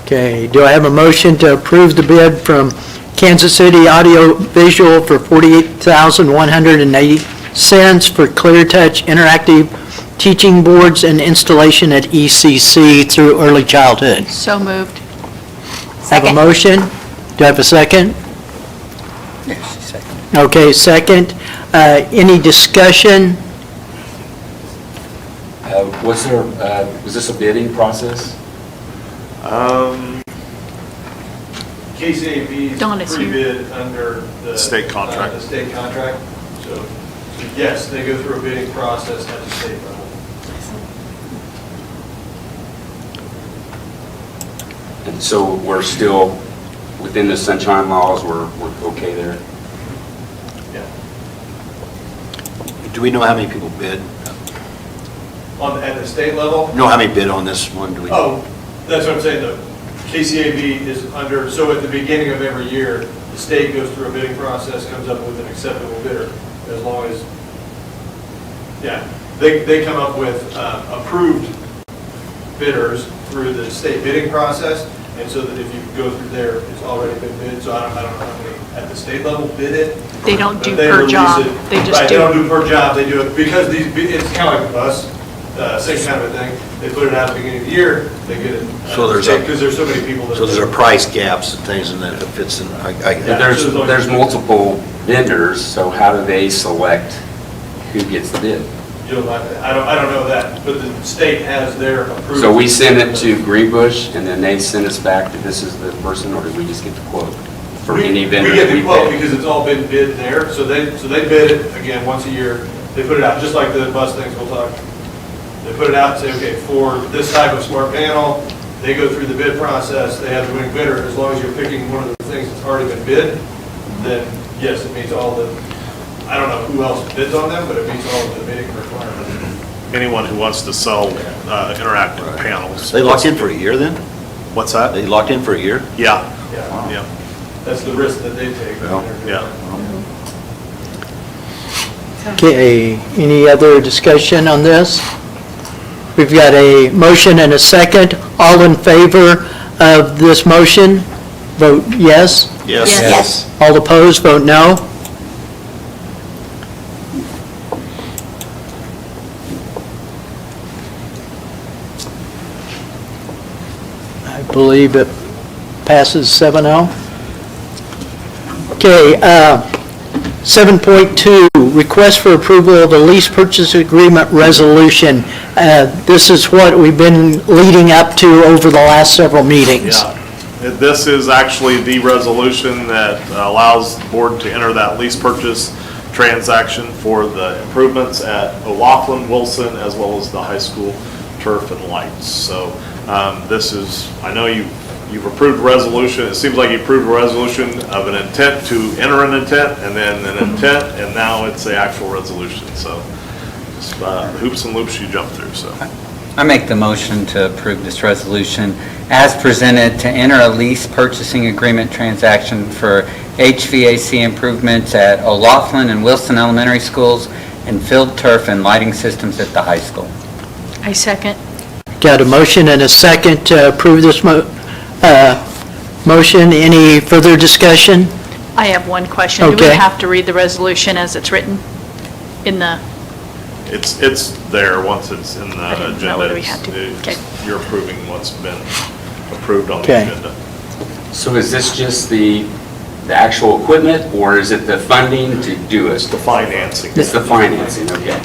Okay, do I have a motion to approve the bid from Kansas City Audio Visual for $48,180 for Clear Touch interactive teaching boards and installation at ECC through early childhood? So moved. Have a motion? Do I have a second? Yes, second. Okay, second. Any discussion? Was this a bidding process? KCAB Donna's is here. pre-bid under the State contract. The state contract. So yes, they go through a bidding process at the state level. And so we're still within the sunshine laws, we're okay there? Yeah. Do we know how many people bid? At the state level? Know how many bid on this one? Do we? Oh, that's what I'm saying, though. KCAB is under, so at the beginning of every year, the state goes through a bidding process, comes up with an acceptable bidder, as long as, yeah, they come up with approved bidders through the state bidding process, and so that if you go through there, it's already been bid, so I don't know how many at the state level bid it. They don't but do they per release job. it. They just Right, do- they don't do per job, they do it, because it's kind of like a bus, same kind of a thing. They put it out at the beginning of the year, they get it. So there's a- Because there's so many people that. So there's a price gaps and things, and then it fits in, Yeah. There's multiple vendors, so how do they select who gets the bid? I don't know that, but the state has their approval. So we send it to Greenbush, and then they send us back that this is the person, or do we just get the quote from any vendor? We get the that quote pick? because it's all been bid there, so they bid it, again, once a year. They put it out, just like the bus things we'll talk. They put it out and say, okay, for this type of smart panel, they go through the bid process, they have the winning bidder. As long as you're picking one of the things that's already been bid, then yes, it meets all the, I don't know who else bids on them, but it meets all of the bidding requirements. Anyone who wants to sell interactive panels. They locked in for a year then? What's that? They locked in for a year? Yeah, Yeah, yeah, that's the risk that they take. yeah. Okay, any other discussion on this? We've got a motion and a second. All in favor of this motion, vote yes. Yes. Yes. All opposed, vote no. I believe it passes 7-0. Okay, 7.2, request for approval of a lease purchase agreement resolution. This is what we've been leading up to over the last several meetings. Yeah. This is actually the resolution that allows the board to enter that lease purchase transaction for the improvements at O'Loughlin, Wilson, as well as the high school turf and lights. So this is, I know you've approved a resolution, it seems like you approved a resolution of an intent to enter an intent, and then an intent, and now it's the actual resolution. So just, hoops and loops you jump through, so. I make the motion to approve this resolution as presented to enter a lease purchasing agreement transaction for HVAC improvements at O'Loughlin and Wilson Elementary Schools and field turf and lighting systems at the high school. I second. Got a motion and a second to approve this motion. Any further discussion? I have one question. Do we Okay. have to read the resolution as it's written in the, It's there once it's in the I didn't agenda. know whether we had to. It's- Okay. You're approving what's been approved on the Okay. agenda. So is this just the actual equipment, or is it the funding to do it? The financing. It's the financing, okay.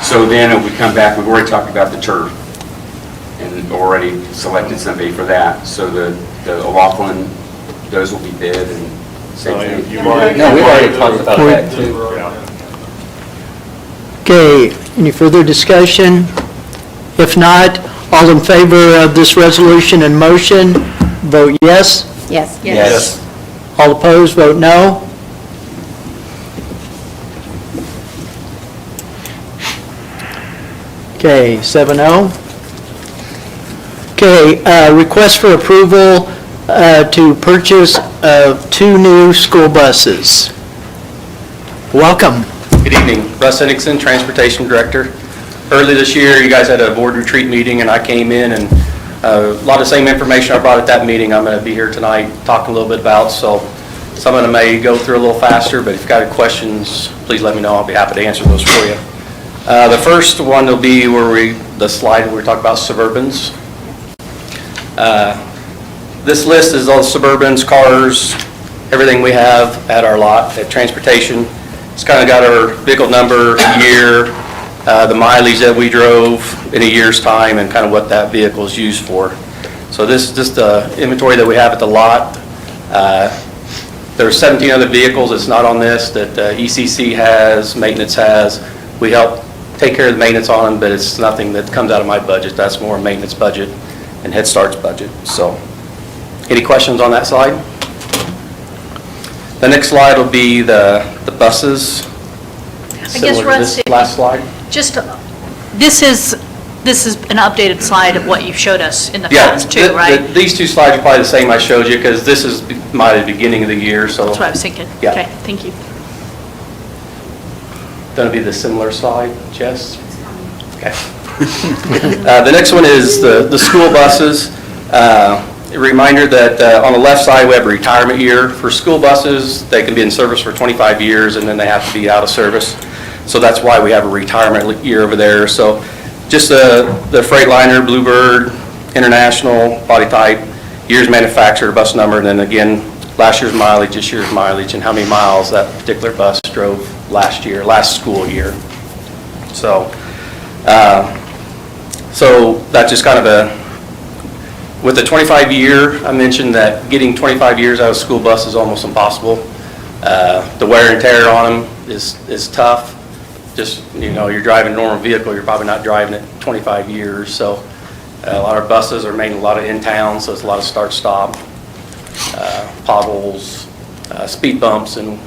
So then if we come back, we've already talked about the turf and already selected somebody for that. So the O'Loughlin, those will be bid and same No, thing? you've already- No, we've already talked about that too. Yeah. Okay, any further discussion? If not, all in favor of this resolution in motion, vote yes. Yes. Yes. All opposed, vote no. Okay, 7-0. Okay, request for approval to purchase of 2 new school buses. Welcome. Good evening, Russ Henningsen, Transportation Director. Early this year, you guys had a board retreat meeting, and I came in, and a lot of the same information I brought at that meeting, I'm going to be here tonight talking a little bit about, so some of them may go through a little faster, but if you've got any questions, please let me know, I'll be happy to answer those for you. The first one will be the slide where we talk about Suburbans. This list is all Suburbans, cars, everything we have at our lot, at Transportation. It's kind of got our vehicle number, year, the mileage that we drove in a year's time, and kind of what that vehicle is used for. So this is just the inventory that we have at the lot. There are 17 other vehicles that's not on this that ECC has, maintenance has. We help take care of the maintenance on them, but it's nothing that comes out of my budget. That's more maintenance budget and Head Start's budget. So, any questions on that slide? The next slide will be the buses. I guess, Similar to Russ, this last slide. just, this is an updated slide of what you've showed us in the Yeah, past too, right? These two slides are probably the same I showed you, because this is my beginning of the year, so. That's what I was thinking. Yeah. Okay, thank you. Gonna be the similar slide, Jess? Okay. The next one is the school buses. A reminder that on the left side, we have a retirement year. For school buses, they can be in service for 25 years, and then they have to be out of service. So that's why we have a retirement year over there. So just the Freightliner, Bluebird, International, body type, years manufactured, bus number, and then again, last year's mileage, this year's mileage, and how many miles that particular bus drove last school year. So that's just kind of with the 25 year, I mentioned that getting 25 years out of school bus is almost impossible. The wear and tear on them is tough. Just, you're driving a normal vehicle, you're probably not driving it 25 years. So a lot of buses are made a lot of in town, so it's a lot of start-stop, potholes, speed bumps in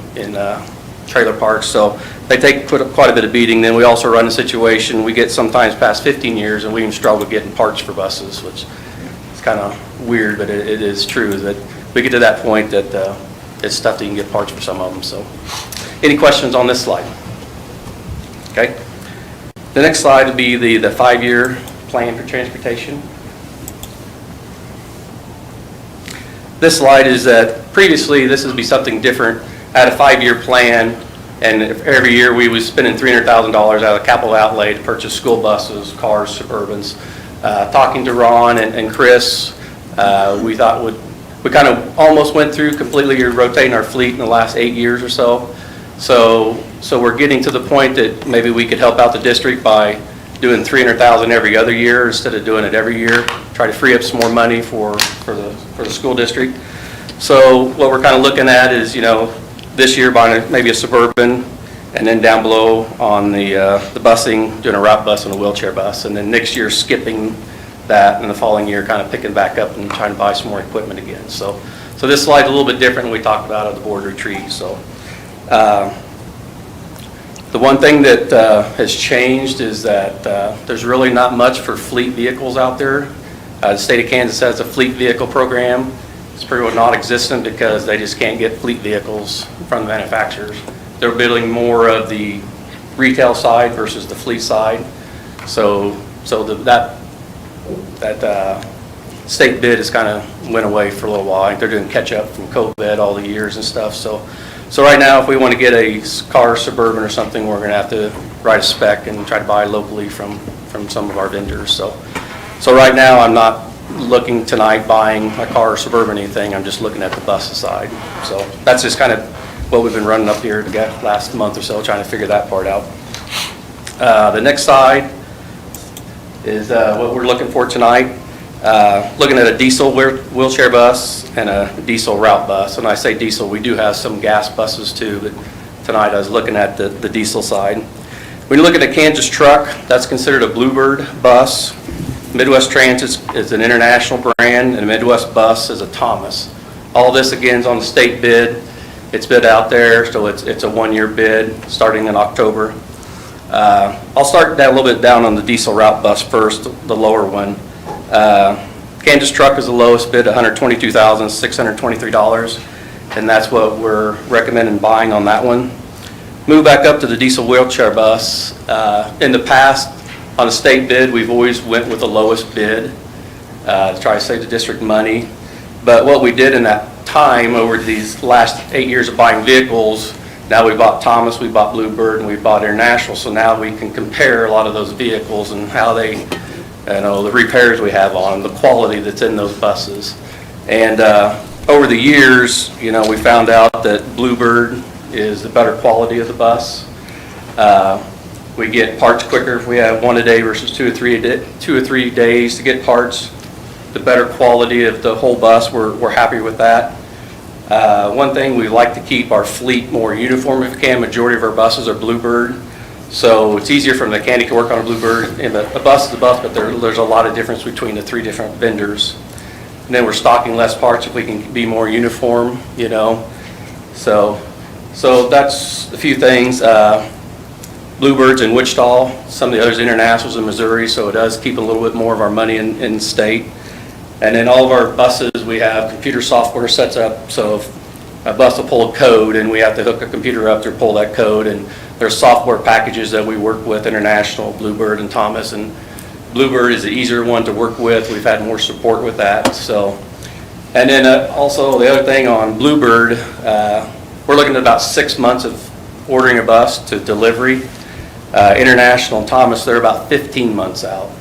trailer parks. So they take quite a bit of beating. Then we also run a situation, we get sometimes past 15 years and we even struggle getting parts for buses, which is kind of weird, but it is true that we get to that point that it's tough to even get parts for some of them. So any questions on this slide? Okay. The next slide would be the 5-year plan for transportation. This slide is that previously this would be something different. I had a 5-year plan, and every year we was spending $300,000 out of capital outlay to purchase school buses, cars, Suburbans. Talking to Ron and Chris, we thought we kind of almost went through completely rotating our fleet in the last 8 years or so. So we're getting to the point that maybe we could help out the district by doing $300,000 every other year instead of doing it every year. Try to free up some more money for the school district. So what we're kind of looking at is, this year buying maybe a Suburban, and then down below on the busing, doing a route bus and a wheelchair bus, and then next year skipping that, and the following year kind of picking back up and trying to buy some more equipment again. So this slide's a little bit different than we talked about at the board retreat. So the one thing that has changed is that there's really not much for fleet vehicles out there. The state of Kansas has a fleet vehicle program. It's pretty well non-existent because they just can't get fleet vehicles from the manufacturers. They're building more of the retail side versus the fleet side. So that state bid has kind of went away for a little while. I think they're doing catch up from COVID all the years and stuff. So right now, if we want to get a car, Suburban or something, we're going to have to write a spec and try to buy locally from some of our vendors. So right now, I'm not looking tonight buying a car or Suburban or anything. I'm just looking at the bus side. So that's just kind of what we've been running up here the last month or so, trying to figure that part out. The next side is what we're looking for tonight. Looking at a diesel wheelchair bus and a diesel route bus. And I say diesel, we do have some gas buses too, but tonight I was looking at the diesel side. When you look at a Kansas truck, that's considered a Bluebird bus. Midwest Transit is an international brand, and a Midwest Bus is a Thomas. All this again is on the state bid. It's bid out there, so it's a 1-year bid starting in October. I'll start that a little bit down on the diesel route bus first, the lower one. Kansas truck is the lowest bid, $122,623, and that's what we're recommending buying on that one. Move back up to the diesel wheelchair bus. In the past, on the state bid, we've always went with the lowest bid to try to save the district money. But what we did in that time over these last 8 years of buying vehicles, now we bought Thomas, we bought Bluebird, and we bought International. So now we can compare a lot of those vehicles and how they, the repairs we have on them, the quality that's in those buses. And over the years, we found out that Bluebird is the better quality of the bus. We get parts quicker if we have one a day versus 2 or 3 days to get parts. The better quality of the whole bus, we're happy with that. One thing, we like to keep our fleet more uniform if we can. Majority of our buses are Bluebird. So it's easier for the mechanic to work on a Bluebird. And a bus is a bus, but there's a lot of difference between the 3 different vendors. And then we're stocking less parts if we can be more uniform, So that's a few things. Bluebirds in Wichita, some of the others Internationals in Missouri, so it does keep a little bit more of our money in state. And then all of our buses, we have computer software sets up, so if a bus will pull a code and we have to hook a computer up to pull that code, and there's software packages that we work with, International, Bluebird, and Thomas, and Bluebird is the easier one to work with. We've had more support with that, so. And then also the other thing on Bluebird, we're looking at about 6 months of ordering a bus to delivery. International and Thomas, they're about 15 months out.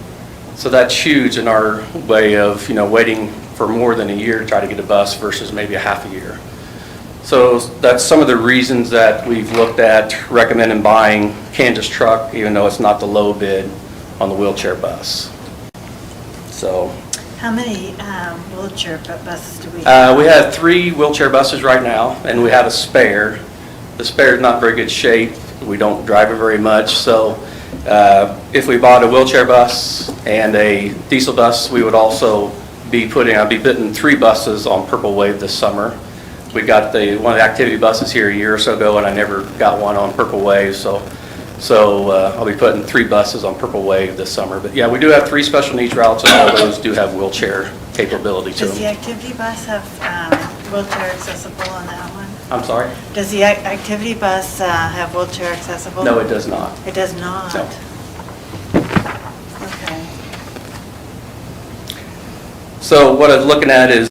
So that's huge in our way of, waiting for more than a year to try to get a bus versus maybe a half a year. So that's some of the reasons that we've looked at recommending buying Kansas truck, even though it's not the low bid on the wheelchair bus. So. How many wheelchair buses do we have? We have 3 wheelchair buses right now, and we have a spare. The spare is not very good shape. We don't drive it very much, so if we bought a wheelchair bus and a diesel bus, we would also I'll be putting 3 buses on Purple Wave this summer. We got one of the activity buses here a year or so ago, and I never got one on Purple Wave, so I'll be putting 3 buses on Purple Wave this summer. But yeah, we do have 3 special needs routes, and all those do have wheelchair capability to Does the them. activity bus have wheelchair accessible on that one? I'm sorry? Does the activity bus have wheelchair accessible? No, it does not. It does not? No. Okay. So what I'm looking at is,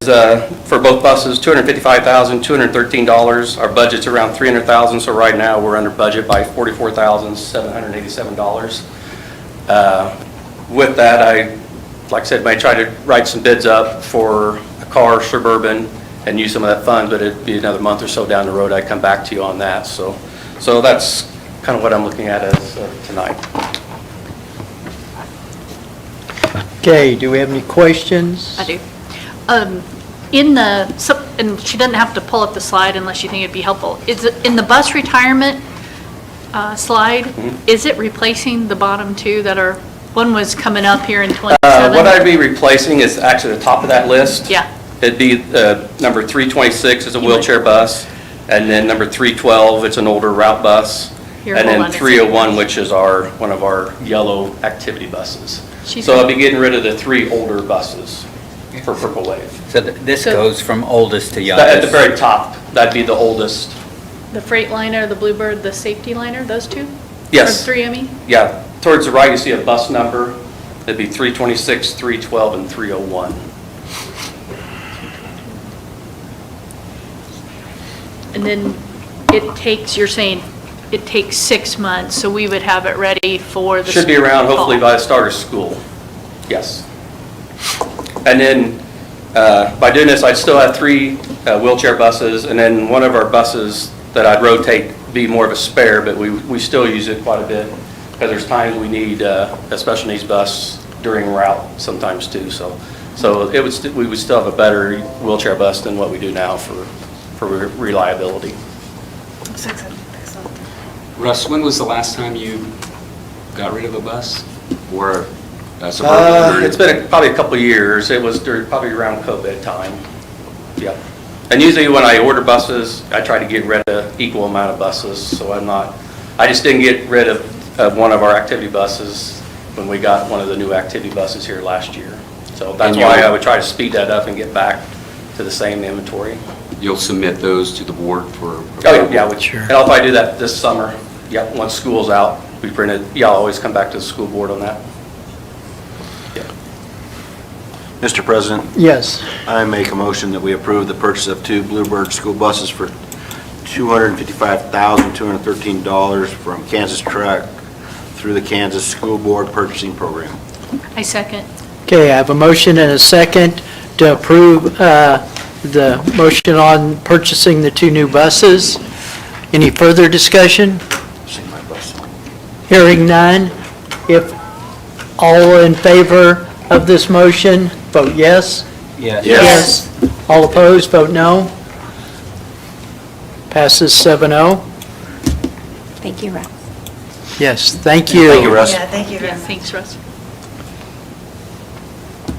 for both buses, $255,000, $213. Our budget's around $300,000, so right now we're under budget by $44,787. With that, like I said, may try to write some bids up for a car, Suburban, and use some of that fund, but it'd be another month or so down the road. I'd come back to you on that. So that's kind of what I'm looking at as tonight. Okay, do we have any questions? I do. And she doesn't have to pull up the slide unless you think it'd be helpful. Is it in the bus retirement slide, is it replacing the bottom 2 that are, one was coming up here in 27? What I'd be replacing is actually the top of that list. Yeah. It'd be number 326 is a wheelchair bus, and then number 312, it's an older route bus, Here, and hold then on, it's 301, which is one of our yellow activity buses. So I'll be getting rid of the 3 older buses for Purple Wave. So this goes from oldest to At youngest? the very top, that'd be the oldest. The Freightliner, the Bluebird, the Safety Liner, those 2? Yes. Or 3, I mean? Yeah, towards the right, you see a bus number. It'd be 326, 312, and 301. And then you're saying it takes 6 months, so we would have it ready for the Should be around hopefully fall. by the start of school. Yes. And then by doing this, I'd still have 3 wheelchair buses, and then one of our buses that I'd rotate be more of a spare, but we still use it quite a bit because there's times we need a special needs bus during route sometimes too. So we would still have a better wheelchair bus than what we do now for reliability. Russ, when was the last time you got rid of a bus or a Suburban? It's been probably a couple of years. It was probably around COVID time. Yep. And usually when I order buses, I try to get rid of equal amount of buses. So I just didn't get rid of one of our activity buses when we got one of the new activity buses here last year. So that's why I would try to speed that up and get back to the same inventory. You'll submit those to the board for approval? Oh, yeah, sure. And I'll probably do that this summer. Yep, once school's out, we print it. Yeah, I'll always come back to the school board on that. Mr. President? Yes. I make a motion that we approve the purchase of 2 Bluebird school buses for $255,213 from Kansas Truck through the Kansas School Board Purchasing Program. I second. Okay, I have a motion and a second to approve the motion on purchasing the 2 new buses. Any further discussion? Sing my bus song. Hearing none. If all in favor of this motion, vote yes. Yes. Yes. All opposed, vote no. Passes 7-0. Thank you, Russ. Yes, thank you. Thank you, Russ. Yeah, thank you. Yeah, thanks, Russ.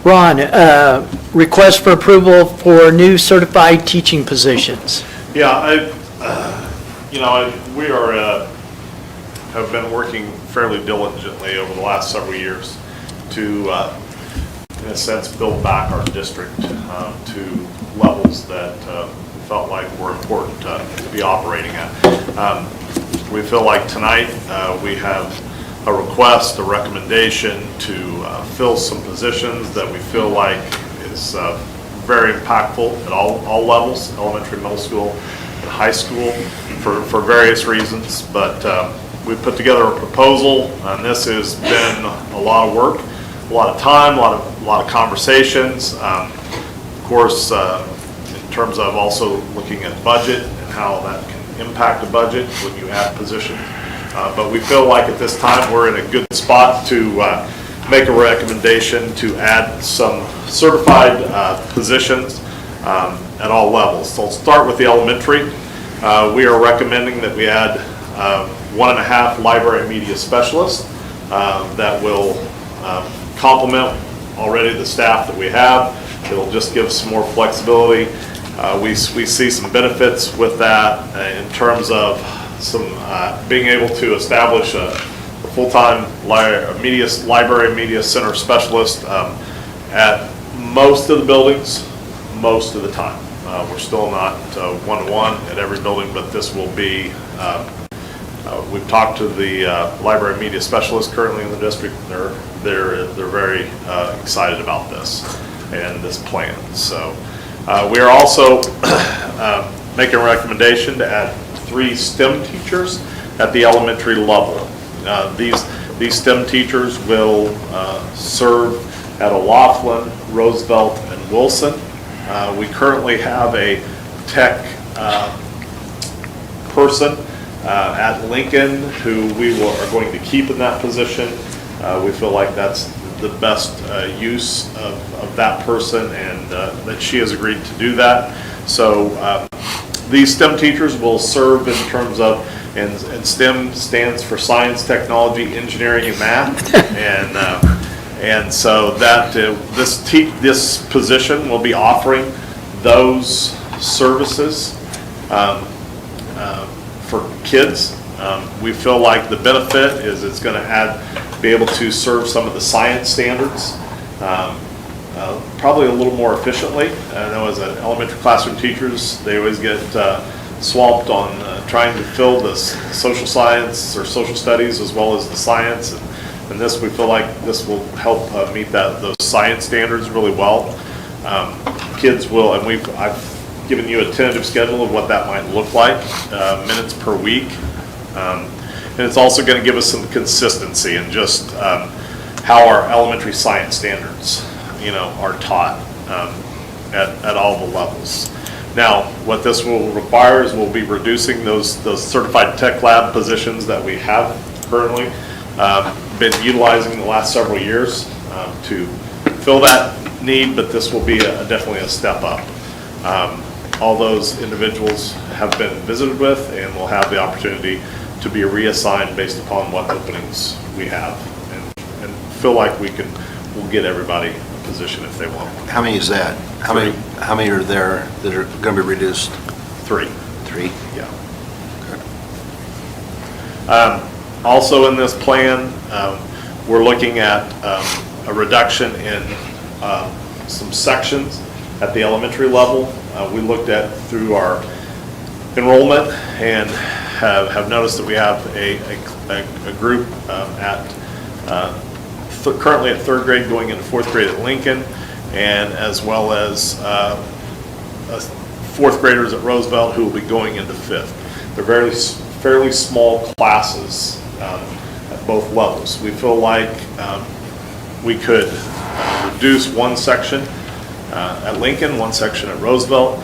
Ron, request for approval for new certified teaching positions. Yeah, we have been working fairly diligently over the last several years to, in a sense, build back our district to levels that we felt like were important to be operating at. We feel like tonight we have a request, a recommendation to fill some positions that we feel like is very impactful at all levels, elementary, middle school, and high school, for various reasons. But we put together a proposal, and this has been a lot of work, a lot of time, a lot of conversations. Of course, in terms of also looking at budget and how that can impact the budget when you add positions. But we feel like at this time we're in a good spot to make a recommendation to add some certified positions at all levels. So I'll start with the elementary. We are recommending that we add 1.5 library media specialists that will complement already the staff that we have. It'll just give some more flexibility. We see some benefits with that in terms of some being able to establish a full-time library media center specialist at most of the buildings, most of the time. We're still not one-to-one at every building, but this will be, we've talked to the library media specialists currently in the district. They're very excited about this and this plan. So we are also making a recommendation to add 3 STEM teachers at the elementary level. These STEM teachers will serve at O'Laughlin, Roosevelt, and Wilson. We currently have a tech person at Lincoln who are going to keep in that position. We feel like that's the best use of that person, and that she has agreed to do that. So these STEM teachers will serve in terms of, and STEM stands for science, technology, engineering, and math, and so that this position will be offering those services for kids. We feel like the benefit is it's going to be able to serve some of the science standards probably a little more efficiently. I know as an elementary classroom teachers, they always get swamped on trying to fill this social science or social studies as well as the science. And this, we feel like this will help meet those science standards really well. Kids will, and I've given you a tentative schedule of what that might look like, minutes per week. And it's also going to give us some consistency in just how our elementary science standards, are taught at all the levels. Now, what this will require is we'll be reducing those certified tech lab positions that we have currently been utilizing the last several years to fill that need, but this will be definitely a step up. All those individuals have been visited with and will have the opportunity to be reassigned based upon what openings we have, and feel like we'll get everybody a position if they want. How many is that? How many are there that are going to be reduced? 3. 3? Yeah. Also in this plan, we're looking at a reduction in some sections at the elementary level. We looked at through our enrollment and have noticed that we have a group currently at 3rd grade going into 4th grade at Lincoln, and as well as 4th graders at Roosevelt who will be going into 5th. They're fairly small classes at both levels. We feel like we could reduce one section at Lincoln, one section at Roosevelt.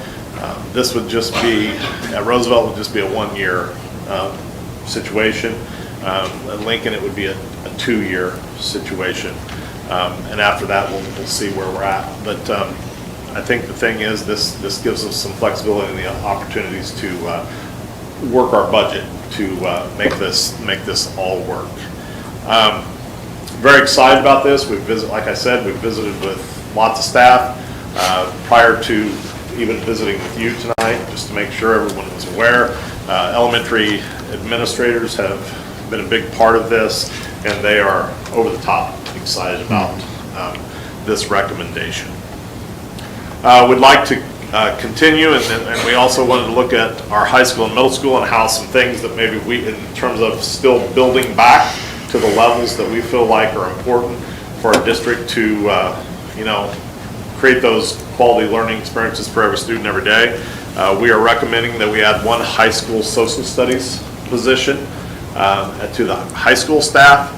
This would just be, at Roosevelt would just be a 1-year situation. At Lincoln it would be a 2-year situation. And after that we'll see where we're at. But I think the thing is this gives us some flexibility and the opportunities to work our budget to make this all work. Very excited about this. Like I said, we've visited with lots of staff prior to even visiting with you tonight, just to make sure everyone was aware. Elementary administrators have been a big part of this, and they are over the top excited about this recommendation. We'd like to continue, and we also wanted to look at our high school and middle school and how some things that maybe we, in terms of still building back to the levels that we feel like are important for our district to, create those quality learning experiences for every student every day. We are recommending that we add one high school social studies position to the high school staff.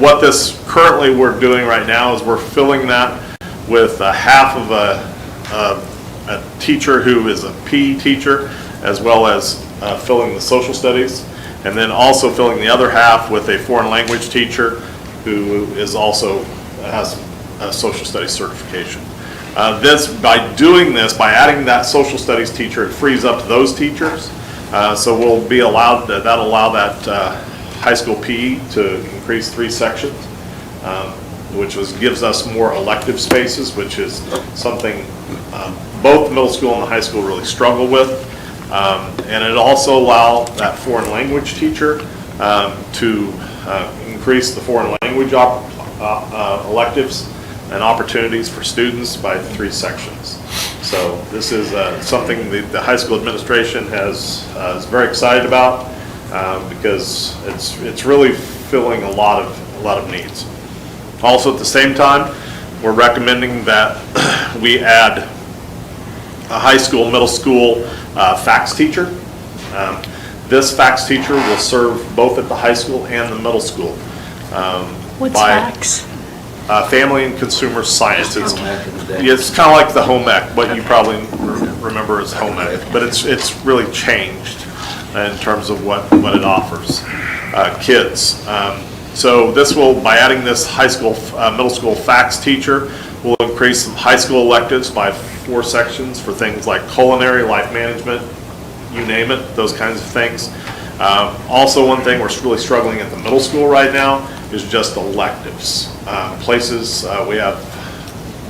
What this currently we're doing right now is we're filling that with half of a teacher who is a PE teacher, as well as filling the social studies, and then also filling the other half with a foreign language teacher who is also has a social studies certification. By adding that social studies teacher, it frees up those teachers. So we'll be allowed, that'll allow that high school PE to increase 3 sections, which gives us more elective spaces, which is something both the middle school and the high school really struggle with. And it also allow that foreign language teacher to increase the foreign language electives and opportunities for students by 3 sections. So this is something the high school administration is very excited about because it's really filling a lot of needs. Also, at the same time, we're recommending that we add a high school, middle school fax teacher. This fax teacher will serve both at the high school and the middle school. What's fax? Family and Consumer Science. It's kind of like the home ec, what you probably remember as home ec, but it's really changed in terms of what it offers kids. So this will, by adding this high school, middle school fax teacher, will increase some high school electives by 4 sections for things like culinary, life management, you name it, those kinds of things. Also, one thing we're really struggling at the middle school right now is just electives. We have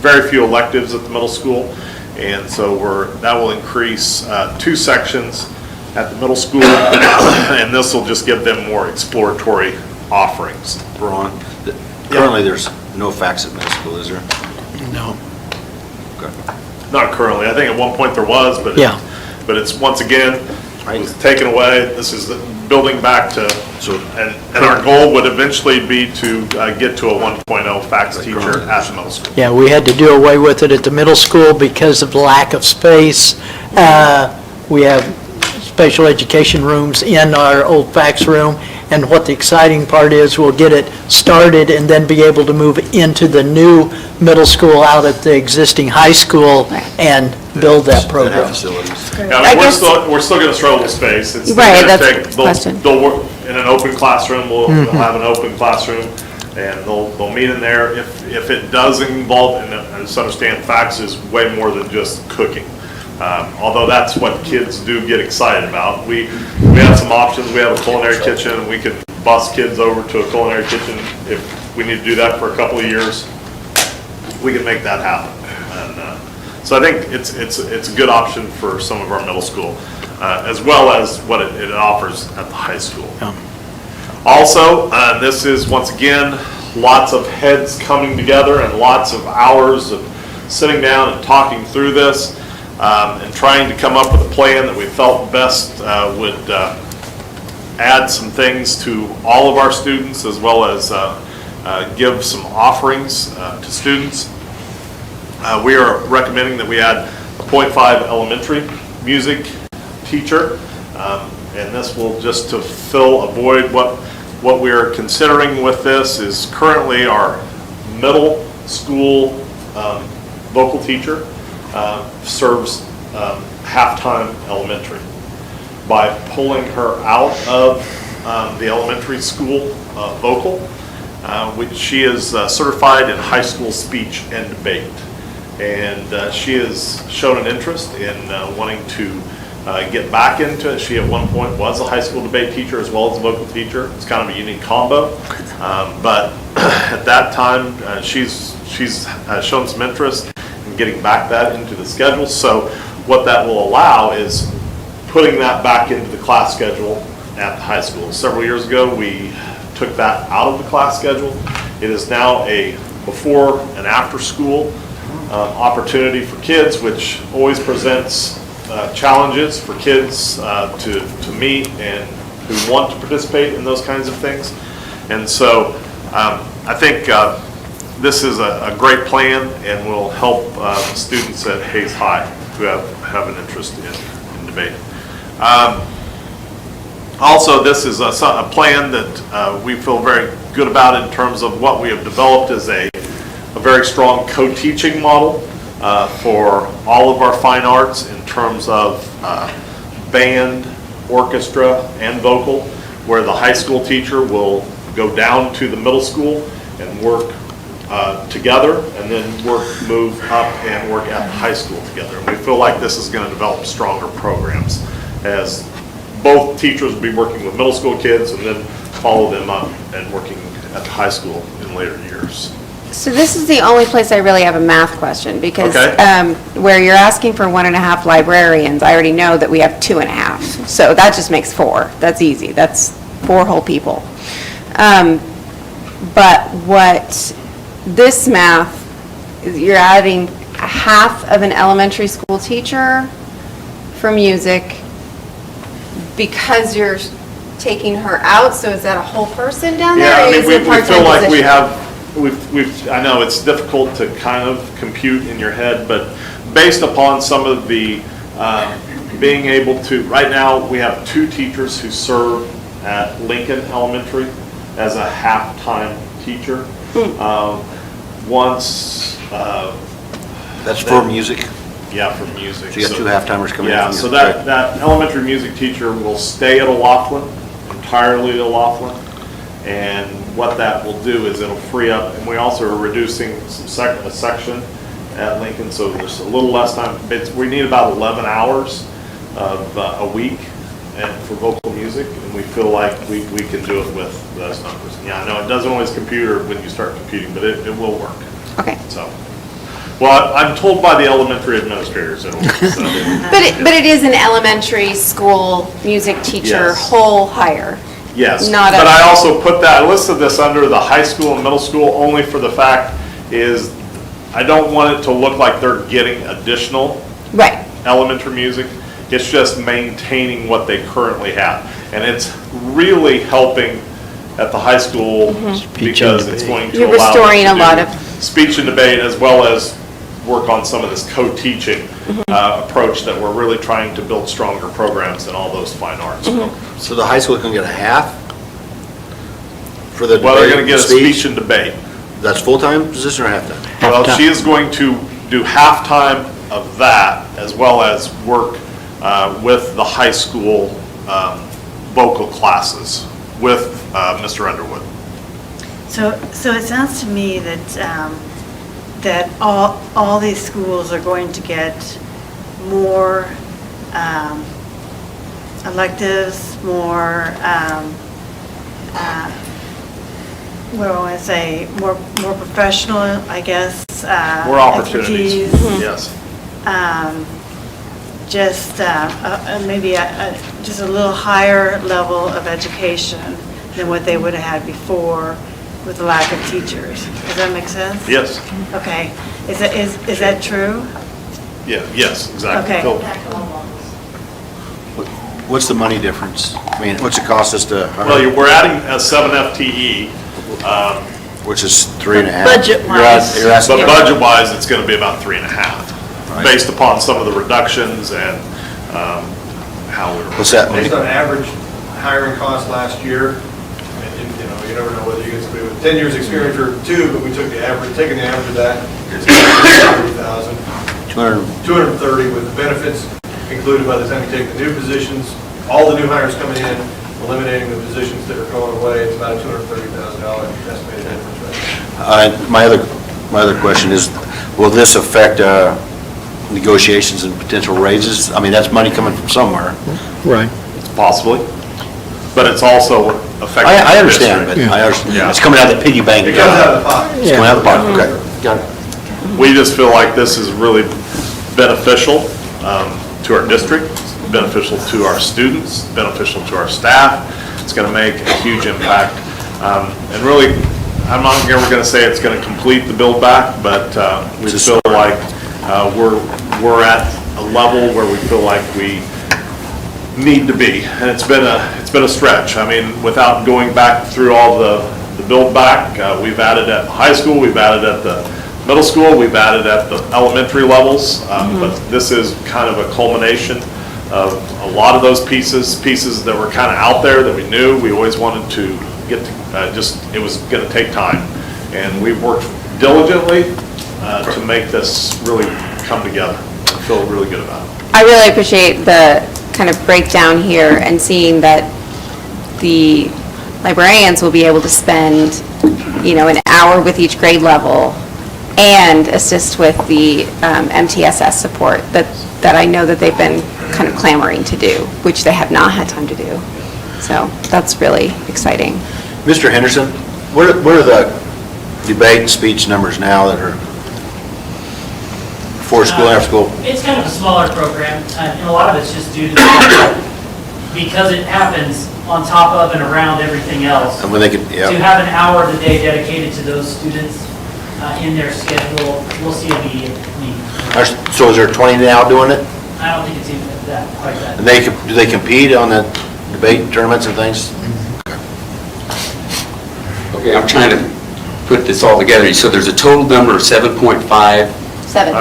very few electives at the middle school, and so that will increase 2 sections at the middle school, and this will just give them more exploratory offerings. Ron, currently there's no fax at middle school, is there? No. Okay. Not currently. I think at one point there was, but but it's once again it was taken away. This is building back to, and our goal would eventually be to get to a 1.0 fax teacher at the middle school. Yeah, we had to do away with it at the middle school because of the lack of space. We have special education rooms in our old fax room, and what the exciting part is, we'll get it started and then be able to move into the new middle school out at the existing high school and build that program. Yeah, we're still going to struggle with space. It's Right, that's the question. They'll work in an open classroom. We'll have an open classroom, and they'll meet in there. If it does involve, and just understand, fax is way more than just cooking. Although that's what kids do get excited about. We have some options. We have a culinary kitchen, and we could bus kids over to a culinary kitchen if we need to do that for a couple of years. We can make that happen. And so I think it's a good option for some of our middle school, as well as what it offers at the high school. Also, this is once again lots of heads coming together and lots of hours of sitting down and talking through this. And trying to come up with a plan that we felt best would add some things to all of our students, as well as give some offerings to students. We are recommending that we add a .5 elementary music teacher, and this will just to fill a void. What we are considering with this is currently our middle school vocal teacher serves half-time elementary. By pulling her out of the elementary school vocal, which she is certified in high school speech and debate. And she has shown an interest in wanting to get back into it. She at one point was a high school debate teacher as well as a vocal teacher. It's kind of a unique combo. But at that time, she's shown some interest getting back that into the schedule. So what that will allow is putting that back into the class schedule at the high school. Several years ago, we took that out of the class schedule. It is now a before and after school opportunity for kids, which always presents challenges for kids to meet and who want to participate in those kinds of things. And so I think this is a great plan and will help students at Hayes High who have an interest in debate. Also, this is a plan that we feel very good about in terms of what we have developed as a very strong co-teaching model for all of our fine arts in terms of band, orchestra, and vocal, where the high school teacher will go down to the middle school and work together, and then move up and work at the high school together. And we feel like this is going to develop stronger programs, as both teachers will be working with middle school kids and then follow them up and working at the high school in later years. So this is the only place I really have a math question, because Okay. where you're asking for 1.5 librarians, I already know that we have 2.5. So that just makes 4. That's easy. That's 4 whole people. But what this math, you're adding half of an elementary school teacher for music because you're taking her out. So is that a whole person down there? Yeah, I or mean, is we it a part-time feel like we position? have, I know it's difficult to kind of compute in your head, but based upon some of the, being able to, right now, we have 2 teachers who serve at Lincoln Elementary as a half-time teacher. Once... That's for music? Yeah, for music. So you got 2 half-timers coming in Yeah, from so music, that elementary music teacher will stay at O'Laughlin, entirely at O'Laughlin. And what that will do is it'll free up, and we also are reducing a section at Lincoln, so there's a little less time. We need about 11 hours of a week for vocal music, and we feel like we can do it with those numbers. Yeah, I know it doesn't always compute when you start computing, but it will work. Okay. So, well, I'm told by the elementary administrators it'll work. So. But it is an elementary school music teacher Yes. whole hire. Yes, Not but a- I also put that, I listed this under the high school and middle school only for the fact is I don't want it to look like they're getting additional Right. elementary music. It's just maintaining what they currently have. And it's really helping at the high school because it's going to You're allow us restoring to a lot do of- speech and debate as well as work on some of this co-teaching approach that we're really trying to build stronger programs in all those fine arts programs. So the high school is going to get a half for the Well, they're debate, going to get a speech and debate. That's full-time position or half-time? Well, she is going to do halftime of that as well as work with the high school vocal classes with Mr. Underwood. So it sounds to me that, that all these schools are going to get more electives, more, what do I want to say, more professional, I guess. More opportunities, expertise. yes. Just maybe just a little higher level of education than what they would have had before with the lack of teachers. Does that make sense? Yes. Okay. Is that true? Yeah, yes, exactly. Okay. Phil. What's the money difference? I mean, what's it cost us to hire? Well, we're adding a 7 FTE. Which is 3.5. Budget-wise. You're asking- But budget-wise, it's going to be about 3.5, based upon some of the reductions and how we're. What's that? Based on average hiring cost last year, and you never know whether you get somebody with 10 years experience or 2, but we took the average, taking the average of that, it's $230,000. 230 with the benefits included by the time you take the new positions, all the new hires coming in, eliminating the positions that are going away, it's about a $230,000 estimated difference right now. My other question is, will this affect negotiations and potential raises? I mean, that's money coming from somewhere. Right. Possibly, but it's also affecting. I the understand, but district. I understand. Yeah. It's coming out of the piggy bank. It comes out of the pot. It's coming out of the pot, okay. Got it. We just feel like this is really beneficial to our district, beneficial to our students, beneficial to our staff. It's going to make a huge impact. And really, I'm not ever going to say it's going to complete the build back, but we feel like we're at a level where we feel like we need to be. And it's been a it's been a stretch. I mean, without going back through all the build back, we've added at the high school, we've added at the middle school, we've added at the elementary levels, but this is kind of a culmination of a lot of those pieces that were kind of out there that we knew. We always wanted to get to, it was going to take time. And we've worked diligently to make this really come together. I feel really good about it. I really appreciate the kind of breakdown here and seeing that the librarians will be able to spend, an hour with each grade level and assist with the MTSS support that I know that they've been kind of clamoring to do, which they have not had time to do. So that's really exciting. Mr. Henderson, what are the debate and speech numbers now that are before school, after school? It's kind of a smaller program, and a lot of it's just due to the fact that because it happens on top of and around everything else. And when they could, To have an hour of the day dedicated to those students in their schedule, we'll see immediate need. So is there 20 now doing it? I don't think it's even quite that. And do they compete on the debate tournaments and things? Okay, I'm trying to put this all together. So there's a total number of 7.5. I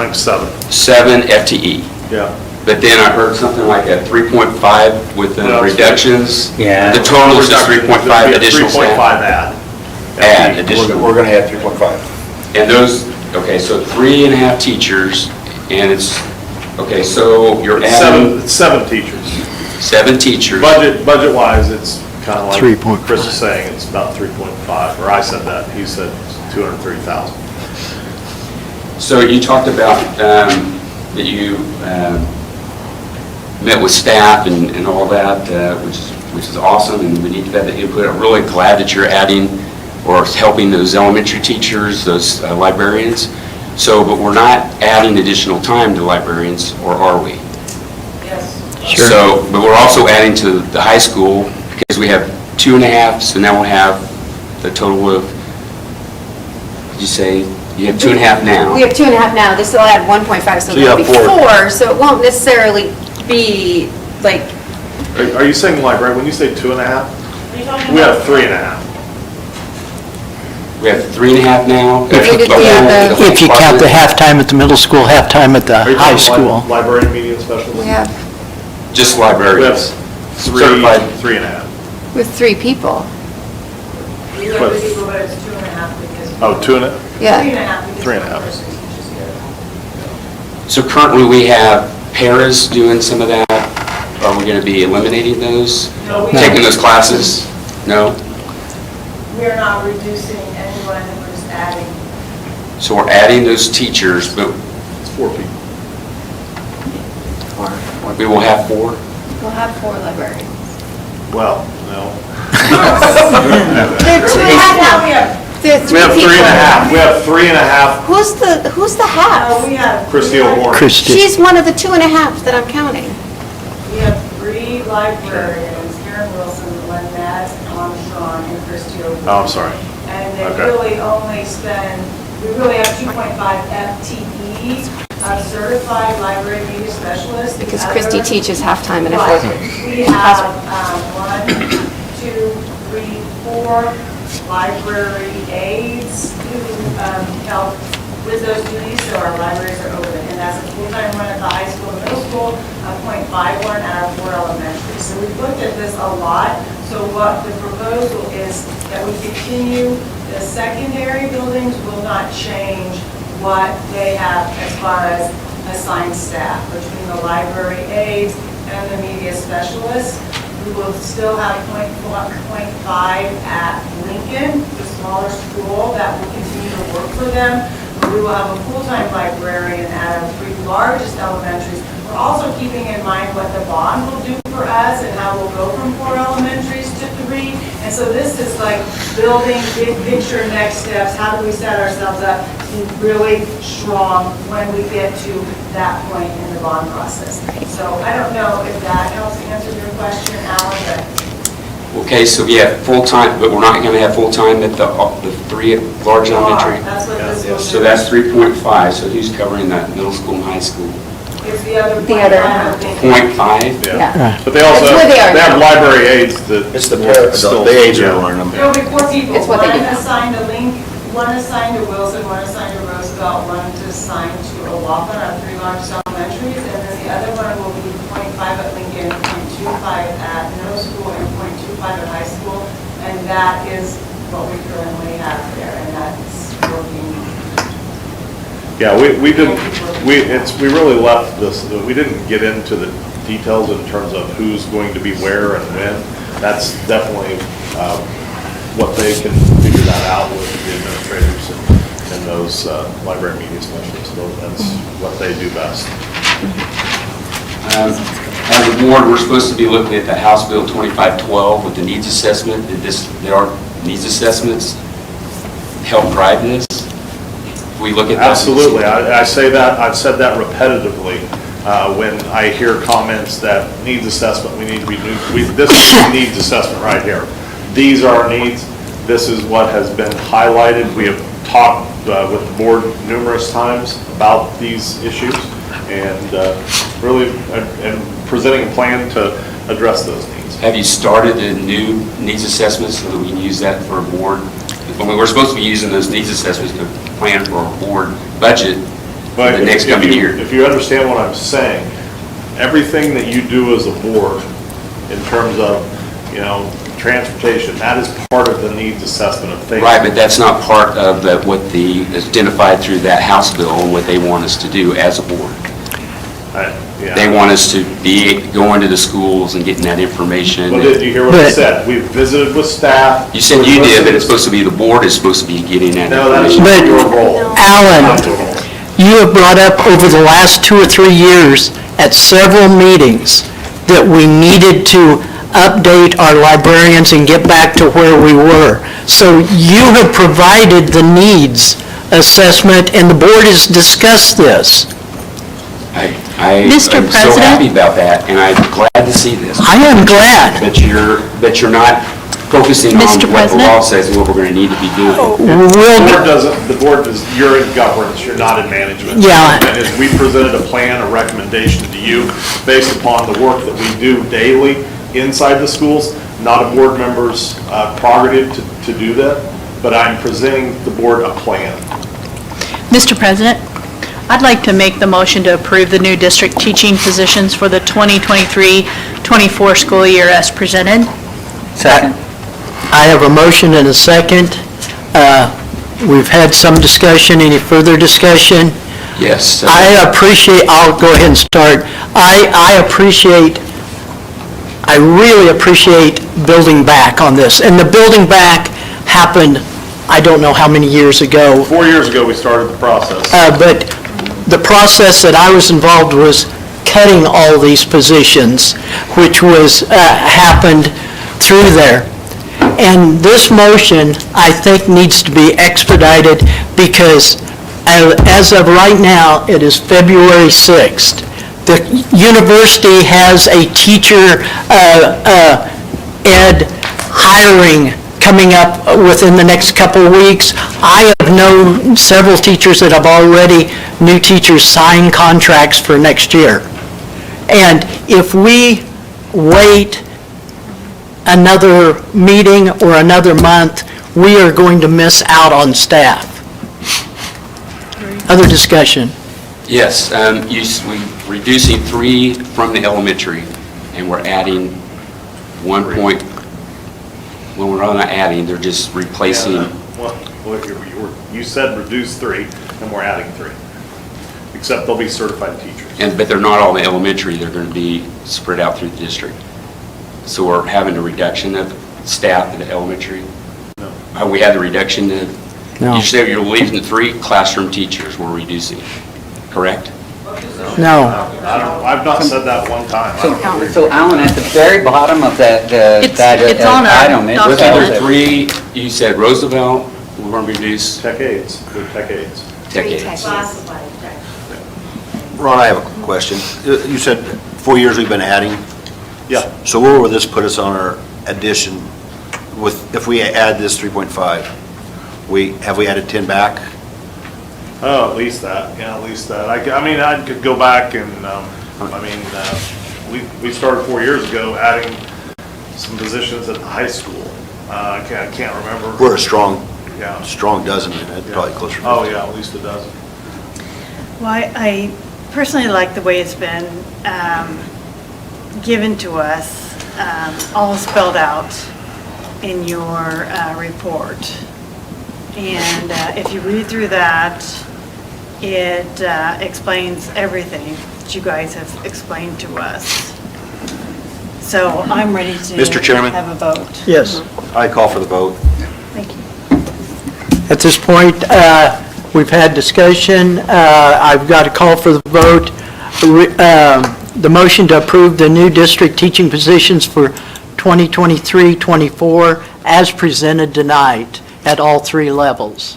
think 7. 7 FTE. Yeah. But then I heard something like a 3.5 with the No, reductions. Yeah. The total is just 3.5 additional staff. 3.5 Add. We're going to add 3.5. And those, okay, so 3.5 teachers, and it's, okay, so you're adding. Seven teachers. 7 teachers. Budget-wise, it's kind of like 3.5. Chris is saying, it's about 3.5, or I said that, he said it's 230,000. So you talked about that you met with staff and all that, which is awesome, and we need to have the input. I'm really glad that you're adding or helping those elementary teachers, those librarians. So, but we're not adding additional time to librarians, or are we? Yes. Sure. So, but we're also adding to the high school because we have 2.5, so now we'll have the total of, did you say, you have 2.5 now? We have 2.5 now. This will add 1.5, so So you there'll be have 4. 4. So it won't necessarily be like, Are you saying library, when you say 2.5? We have 3.5. We have 3.5 now? If If you count the halftime at the middle school, halftime at the Are you high talking school. librarian, media specialist? we have Just We have librarians. 3.5. with 3 people. We have people, but it's 2.5 because. Oh, 2.5? Yeah. 3.5. So currently, we have paras doing some of that. Are we going to be eliminating those? No, we Taking are. those classes? No? We're not reducing anyone, we're just adding. So we're adding those teachers, but It's 4 people. we will have 4? We'll have 4 librarians. Well, no. They're 2.5 now. We have, They're 3 We have people. 3.5. We have 3.5. Who's the half? we have. Christy O'Gorman. Christie. She's one of the 2.5 that I'm counting. We have 3 librarians, Karen Wilson, Lynette Armstrong, and Christy O'Gorman. Oh, I'm sorry. And they Okay. really only spend, we really have 2.5 FTE of certified library media specialists. The Because Christy other- teaches halftime and a Right. 4. We have 1, 2, 3, 4 library aides who help with those duties, so our libraries are open. And that's a full-time one at the high school and middle school, a .51 at our 4 elementary. So we've looked at this a lot. So what the proposal is that we continue, the secondary buildings will not change what they have as far as assigned staff between the library aides and the media specialists. We will still have .5 at Lincoln, the smaller school, that will continue to work for them. But we will have a full-time librarian at our 3 largest elementaries. We're also keeping in mind what the bond will do for us and how we'll go from 4 elementaries to 3. And so this is like building big picture next steps. How do we set ourselves up to be really strong when we get to that point in the bond process? So I don't know if that helps answer your question, Alan, but Okay, so yeah, full-time, but we're not going to have full-time at the 3 large elementary? that's what this will do. So that's 3.5, so who's covering that, middle school and high school? Is the other The other .5? .5? Yeah. But they also, It's where they are they have now. library aides that. It's the still- aides that yeah. are learning them. There'll be 4 people. It's what they One do. assigned to one assigned to Wilson, one assigned to Roosevelt, one assigned to O'Laughlin, our 3 largest elementaries, and then the other one will be .5 at Lincoln, .25 at middle school, and .25 at high school, and that is what we currently have there, and that's working. Yeah, we didn't, we really left this, we didn't get into the details in terms of who's going to be where and when. That's definitely what they can figure that out with the administrators and those library media specialists. That's what they do best. As a board, we're supposed to be looking at the House Bill 2512 with the needs assessment. There are needs assessments help drive this? We look at that. Absolutely. I say that, I've said that repetitively when I hear comments that needs assessment, we need to be, this is a needs assessment right here. These are our needs. This is what has been highlighted. We have talked with the board numerous times about these issues and really and presenting a plan to address those needs. Have you started the new needs assessments so that we can use that for a board? When we're supposed to be using those needs assessments to plan for our board budget for the next coming year. If you understand what I'm saying, everything that you do as a board in terms of, transportation, that is part of the needs assessment of things. Right, but that's not part of what is identified through that House bill and what they want us to do as a board. They want us to be going to the schools and getting that information. Well, did you hear what I said? We've visited with staff. You said you did, but it's supposed to be the board is supposed to be getting that information. But, Alan, you have brought up over the last 2 or 3 years at several meetings that we needed to update our librarians and get back to where we were. So you have provided the needs assessment, and the board has discussed this. I'm so happy about that, and I'm glad to see this. I am glad. But you're not focusing on what the law says and what we're going to need to be doing. The board does, you're in governance, you're not in management. Yeah. And as we presented a plan, a recommendation to you based upon the work that we do daily inside the schools, not a board member's prerogative to do that, but I'm presenting the board a plan. Mr. President, I'd like to make the motion to approve the new district teaching positions for the 2023-24 school year as presented. Second. I have a motion and a second. We've had some discussion. Any further discussion? Yes. I'll go ahead and start. I really appreciate building back on this. And the building back happened, I don't know how many years ago. 4 years ago, we started the process. But the process that I was involved was cutting all these positions, which was, happened through there. And this motion, I think, needs to be expedited because as of right now, it is February 6th. The university has a teacher ed hiring coming up within the next couple of weeks. I have known several teachers that have already, new teachers, signed contracts for next year. And if we wait another meeting or another month, we are going to miss out on staff. Other discussion? Yes, we're reducing 3 from the elementary, and we're adding 1 point, well, we're not adding, they're just replacing. You said reduce 3, and we're adding 3, except they'll be certified teachers. But they're not all in the elementary, they're going to be spread out through the district. So we're having a reduction of staff at the elementary? No. We had the reduction No. You said you're leaving 3 classroom teachers, we're reducing, correct? No. I've not said that one time. So Alan, at the very bottom of that It's on our item, it Was document. there 3, you said Roosevelt, we're going to reduce Tech aides, they're tech aides. tech aides. Classified, okay. Ron, I have a question. You said 4 years we've been adding. Yeah. So where will this put us on our addition if we add this 3.5? Have we added 10 back? Oh, at least that, yeah, at least that. I mean, I could go back and, we started 4 years ago adding some positions at the high school. I can't remember. We're a strong Yeah. dozen, and probably closer to 50. Oh, yeah, at least a dozen. Well, I personally like the way it's been given to us, all spelled out in your report. And if you read through that, it explains everything that you guys have explained to us. So I'm ready to Mr. Chairman? have a vote. Yes. I call for the vote. Thank you. At this point, we've had discussion. I've got a call for the vote. The motion to approve the new district teaching positions for 2023-24 as presented tonight at all three levels.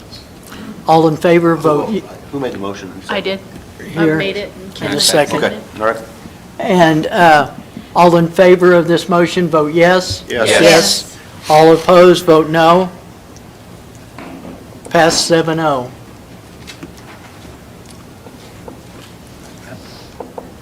All in favor, vote Who made the motion? I did. I here. made it. And a second. Okay, all right. And all in favor of this motion, vote yes. Yes. Yes. All opposed, vote no. Pass 7-0.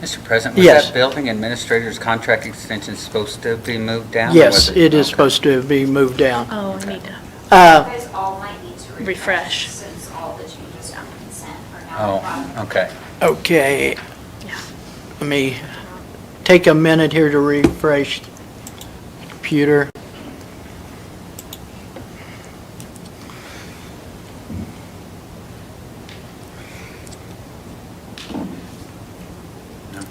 Mr. President, was Yes. that building administrator's contract extension supposed to be moved down? or Yes, was it is okay. supposed to be moved down. Oh, I need to You guys all might need to refresh. since all the changes from consent are now. Oh, okay. Okay. Let me take a minute here to refresh the computer. No.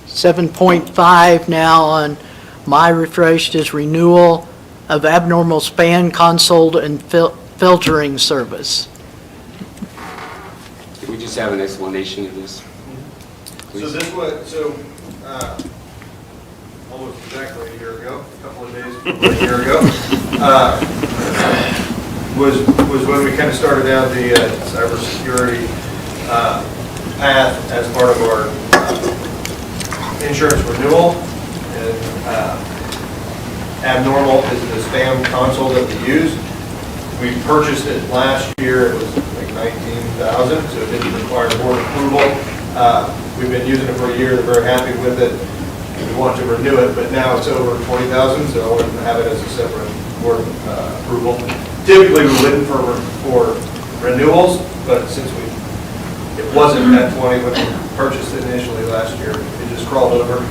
7.5 now on my refreshed is renewal of abnormal span console and filtering service. Can we just have an explanation of this? So this was, almost exactly a year ago, a couple of days before a year ago, was when we kind of started down the cybersecurity path as part of our insurance renewal. And abnormal is the spam console that we use. We purchased it last year, it was like $19,000, so it didn't require board approval. We've been using it for a year, they're very happy with it. We want to renew it, but now it's over $20,000, so I wanted to have it as a separate board approval. Typically, we wouldn't for renewals, but since it wasn't at 20 when we purchased it initially last year, it just crawled over.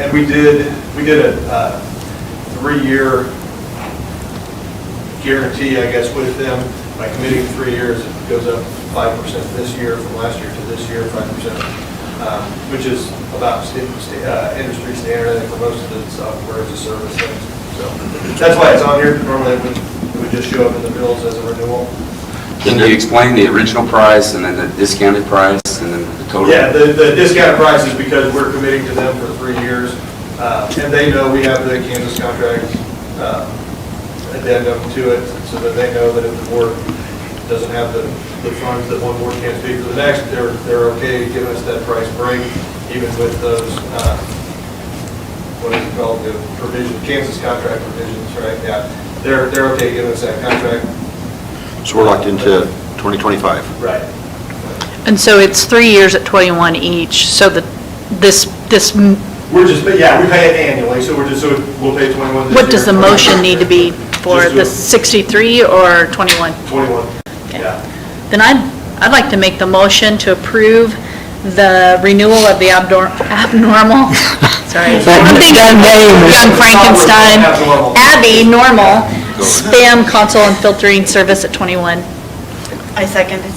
And we did a 3-year guarantee, I guess, with them. By committing 3 years, it goes up 5% this year from last year to this year, 5%, which is about industry standard, I think, for most of the software as a service things. So that's why it's on here. Normally, it would just show up in the bills as a renewal. Can you explain the original price and then the discounted price and then the total? Yeah, the discounted price is because we're committing to them for 3 years, and they know we have the Kansas contract addendum to it, so that they know that if the board doesn't have the funds, that one board can't speak for the next, they're okay giving us that price break, even with those, what is it called, the provision, Kansas contract provisions, right? Yeah, they're okay giving us that contract. So we're locked into 2025. Right. And so it's 3 years at 21 each, so that this, We're just, yeah, we pay it annually, so we'll pay 21 this year. what does the motion need to be for Just the to- 63 or 21? 21, yeah. Then I'd like to make the motion to approve the renewal of the abnormal, sorry. I'm thinking Young Frankenstein, Abby Normal Spam Console and Filtering Service at 21. I second it.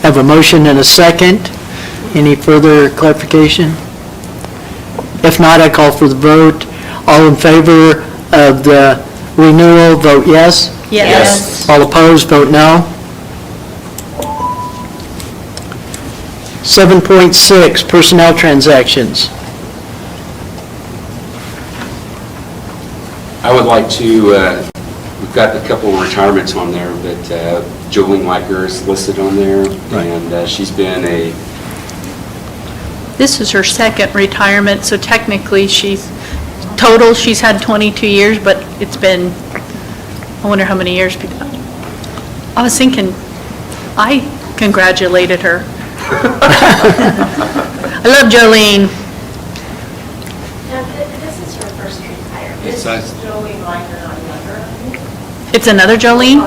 Have a motion and a second. Any further clarification? If not, I call for the vote. All in favor of the renewal, vote yes. Yes. All opposed, vote no. 7.6, personnel transactions. I would like to, we've got a couple of retirements on there, but Jolene Weicker is listed on there, and she's been This is her second retirement, so technically she's had 22 years, but it's been, I wonder how many years. I was thinking, congratulated her. I love Jolene. Now, this is her first hire. This It's is Jolene Liker, not Younger. It's another Jolene?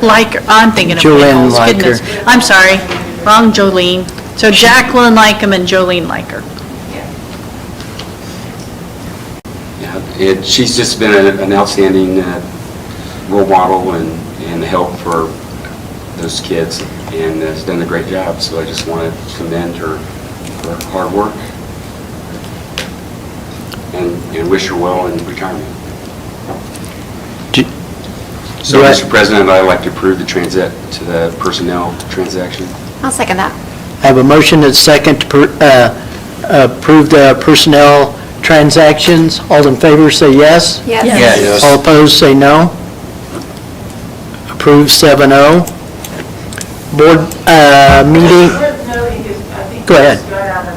Liker, I'm thinking of Jolene Nichols. Liker. Goodness. I'm sorry, wrong Jolene. So Jacqueline Lycum and Jolene Liker. Yeah, she's just been an outstanding role model and help for those kids, and has done a great job. So I just want to commend her for her hard work and wish her well in retirement. So, Mr. President, I'd like to approve the personnel transaction. I'll second that. I have a motion and a second to approve the personnel transactions. All in favor, say yes. Yes. Yes. All opposed, say no. Approved 7-0. Board meeting, Worth noting is, I think Go ahead. this got out of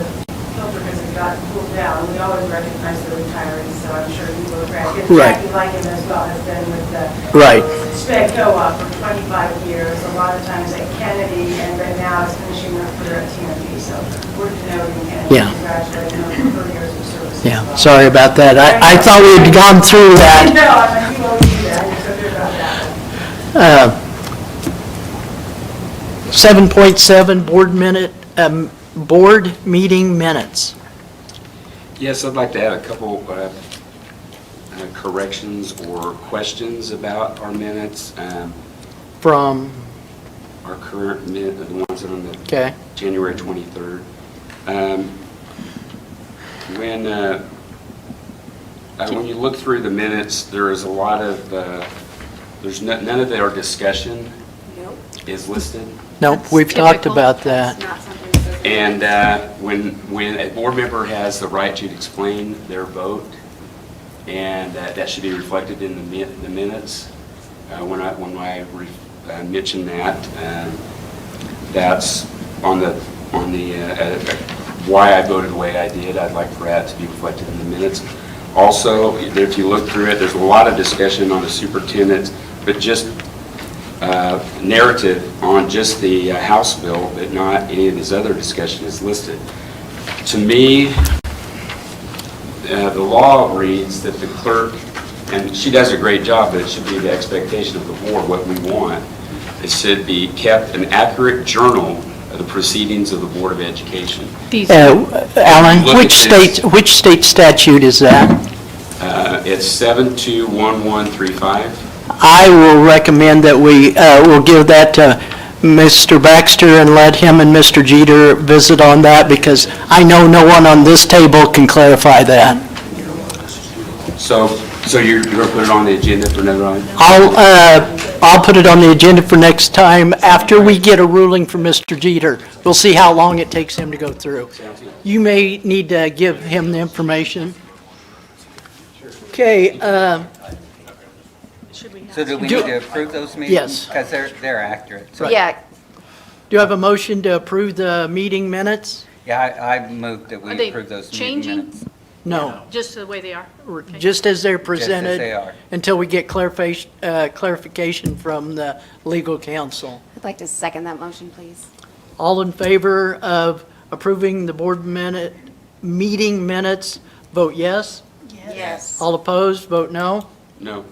filter because it got pulled down. We always recognize the retirees, so I'm sure you will agree. Right. Jackie Lycan as well has been with the Right. SPED co-op for 25 years, a lot of times at Kennedy, and right now is finishing her career at TNT. So we're denoting and Yeah. congratulating her for her years of service. yeah, as well. sorry about that. I thought we had gone through that. No, I mean, you won't do that. You're so good about that. 7.7, board meeting minutes. Yes, I'd like to add a couple corrections or questions about our minutes. From, Our current minute, the ones that are on the okay, January 23rd. When you look through the minutes, there is a lot of, none of our discussion is listed. nope, we've talked about that. And when a board member has the right to explain their vote, and that should be reflected in the minutes. When I mention that, that's on the why I voted the way I did. I'd like for that to be reflected in the minutes. Also, if you look through it, there's a lot of discussion on the superintendent, but just narrative on just the House bill, but not any of his other discussion is listed. To me, the law reads that the clerk, and she does a great job, but it should be the expectation of the board, what we want. It should be kept an accurate journal of the proceedings of the Board of Education. Alan, Look which at this. state statute is that? It's 721135. I will recommend that we will give that to Mr. Baxter and let him and Mr. Jeter visit on that, because I know no one on this table can clarify that. So you're going to put it on the agenda for another item? I'll put it on the agenda for next time after we get a ruling from Mr. Jeter. We'll see how long it takes him to go through. You may need to give him the information. Okay, So do we need to approve those meetings? Yes. Because they're accurate. So- Yeah, do you have a motion to approve the meeting minutes? Yeah, I moved that Are we they approve those meeting changing? minutes. No, Just the way they are? Okay. just as they're Just presented. as they are. Until we get clarification from the legal counsel. I'd like to second that motion, please. All in favor of approving the meeting minutes, vote yes. Yes. All opposed, vote no. No.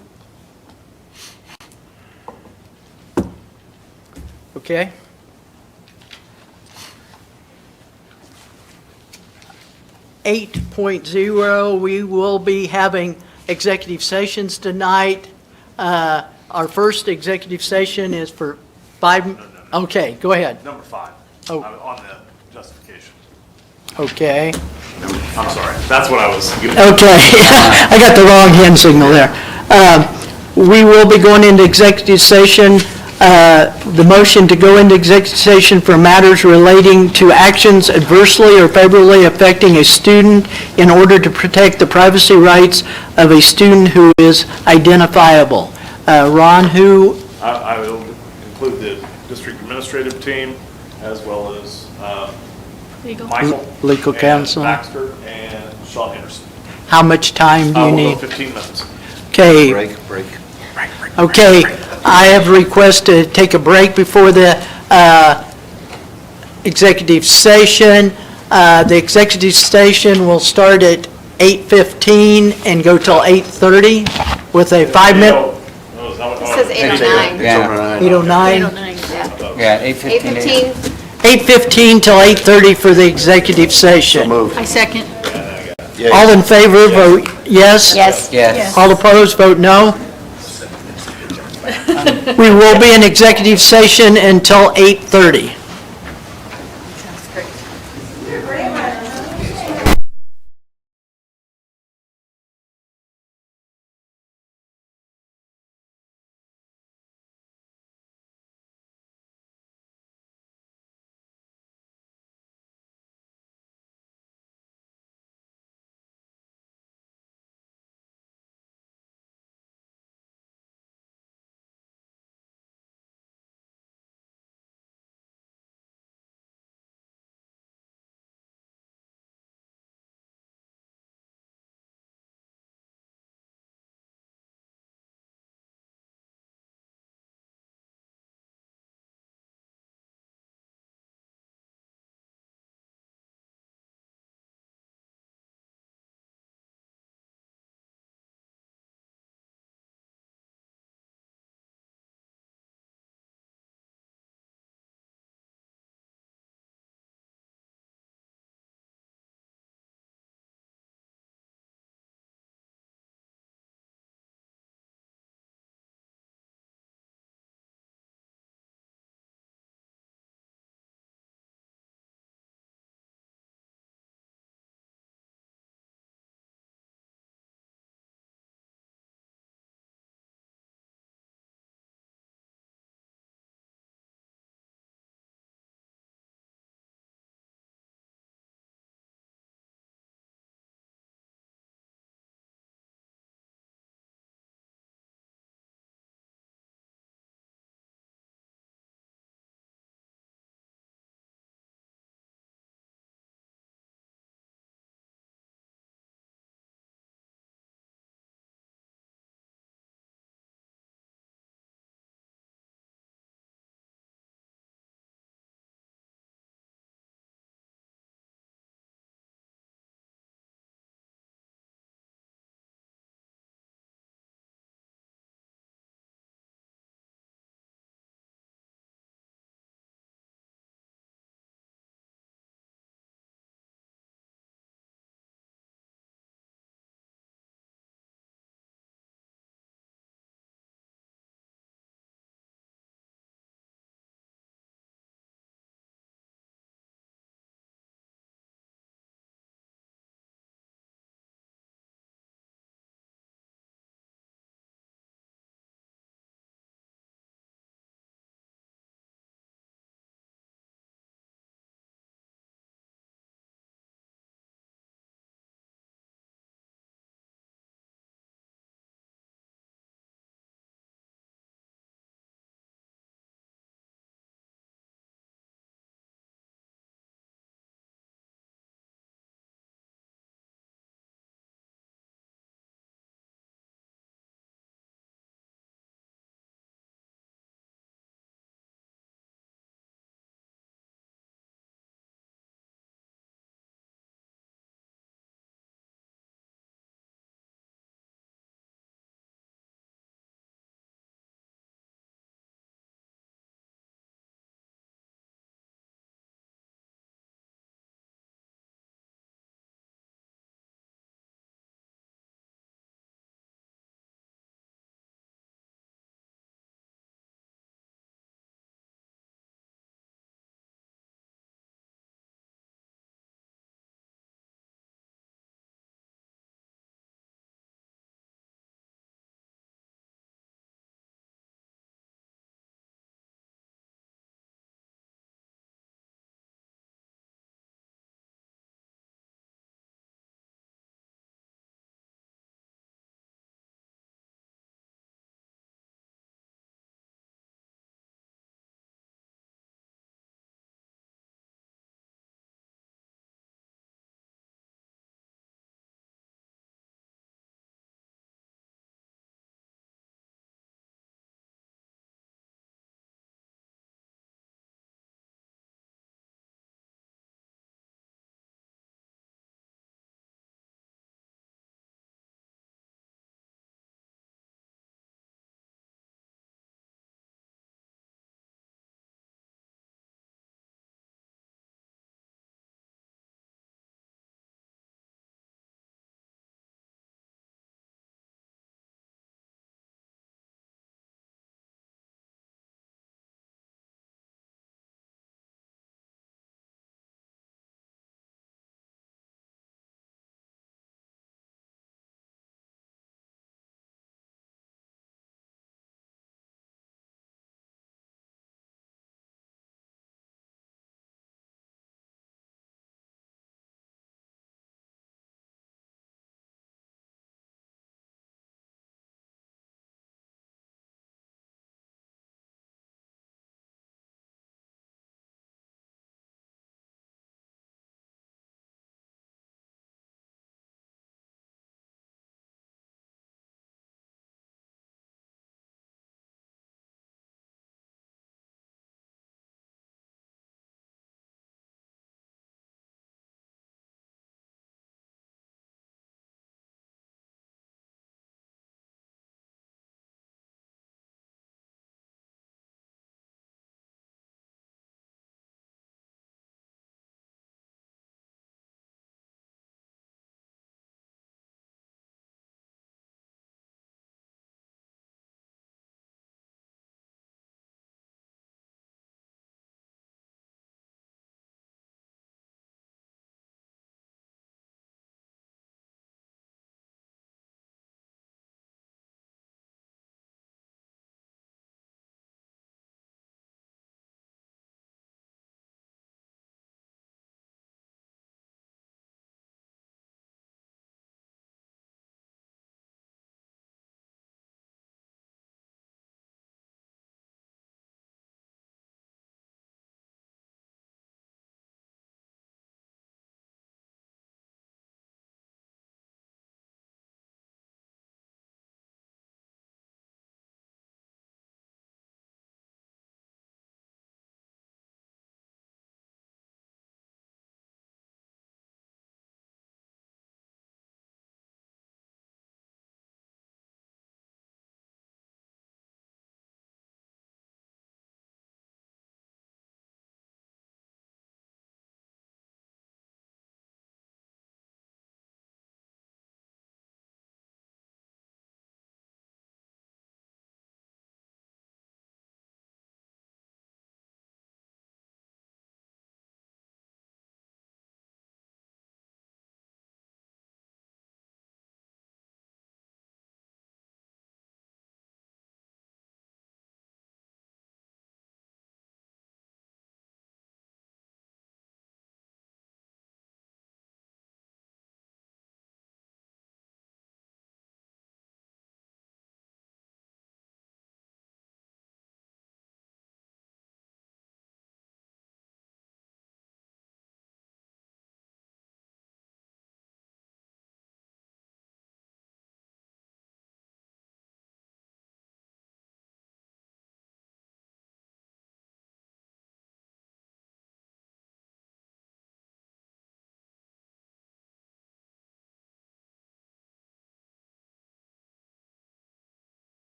Okay. Eight point zero, we will be having executive sessions tonight. Our first executive session is for okay, go ahead. Number 5, Oh. on the justification. Okay. I'm sorry, that's what I was. Okay, I got the wrong hand signal there. We will be going into executive session. The motion to go into executive session for matters relating to actions adversely or favorably affecting a student in order to protect the privacy rights of a student who is identifiable. Ron, who? I will include the district administrative team as well as Legal. Michael. Legal and counsel. Baxter and Sean Henderson. How much time do you We'll need? go 15 minutes. Okay. Break. Okay, I have a request to take a break before the executive session. The executive session will start at 8:15 and go till 8:30 with a 5-minute. It says 8:09. Yeah. 8:09. Yeah, 8:15. 8:15. 8:15 till 8:30 for the executive session. I second. All in favor, vote yes. Yes. Yes. All opposed, vote no. We will be in executive session until 8:30.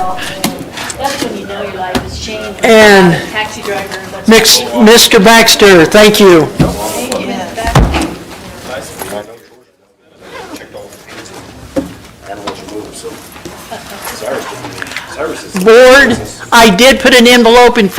That's when you know your life has changed. And Taxi driver. that's Mr. Baxter, thank you. Thank you, Mr. Baxter. Board, I did put an envelope in front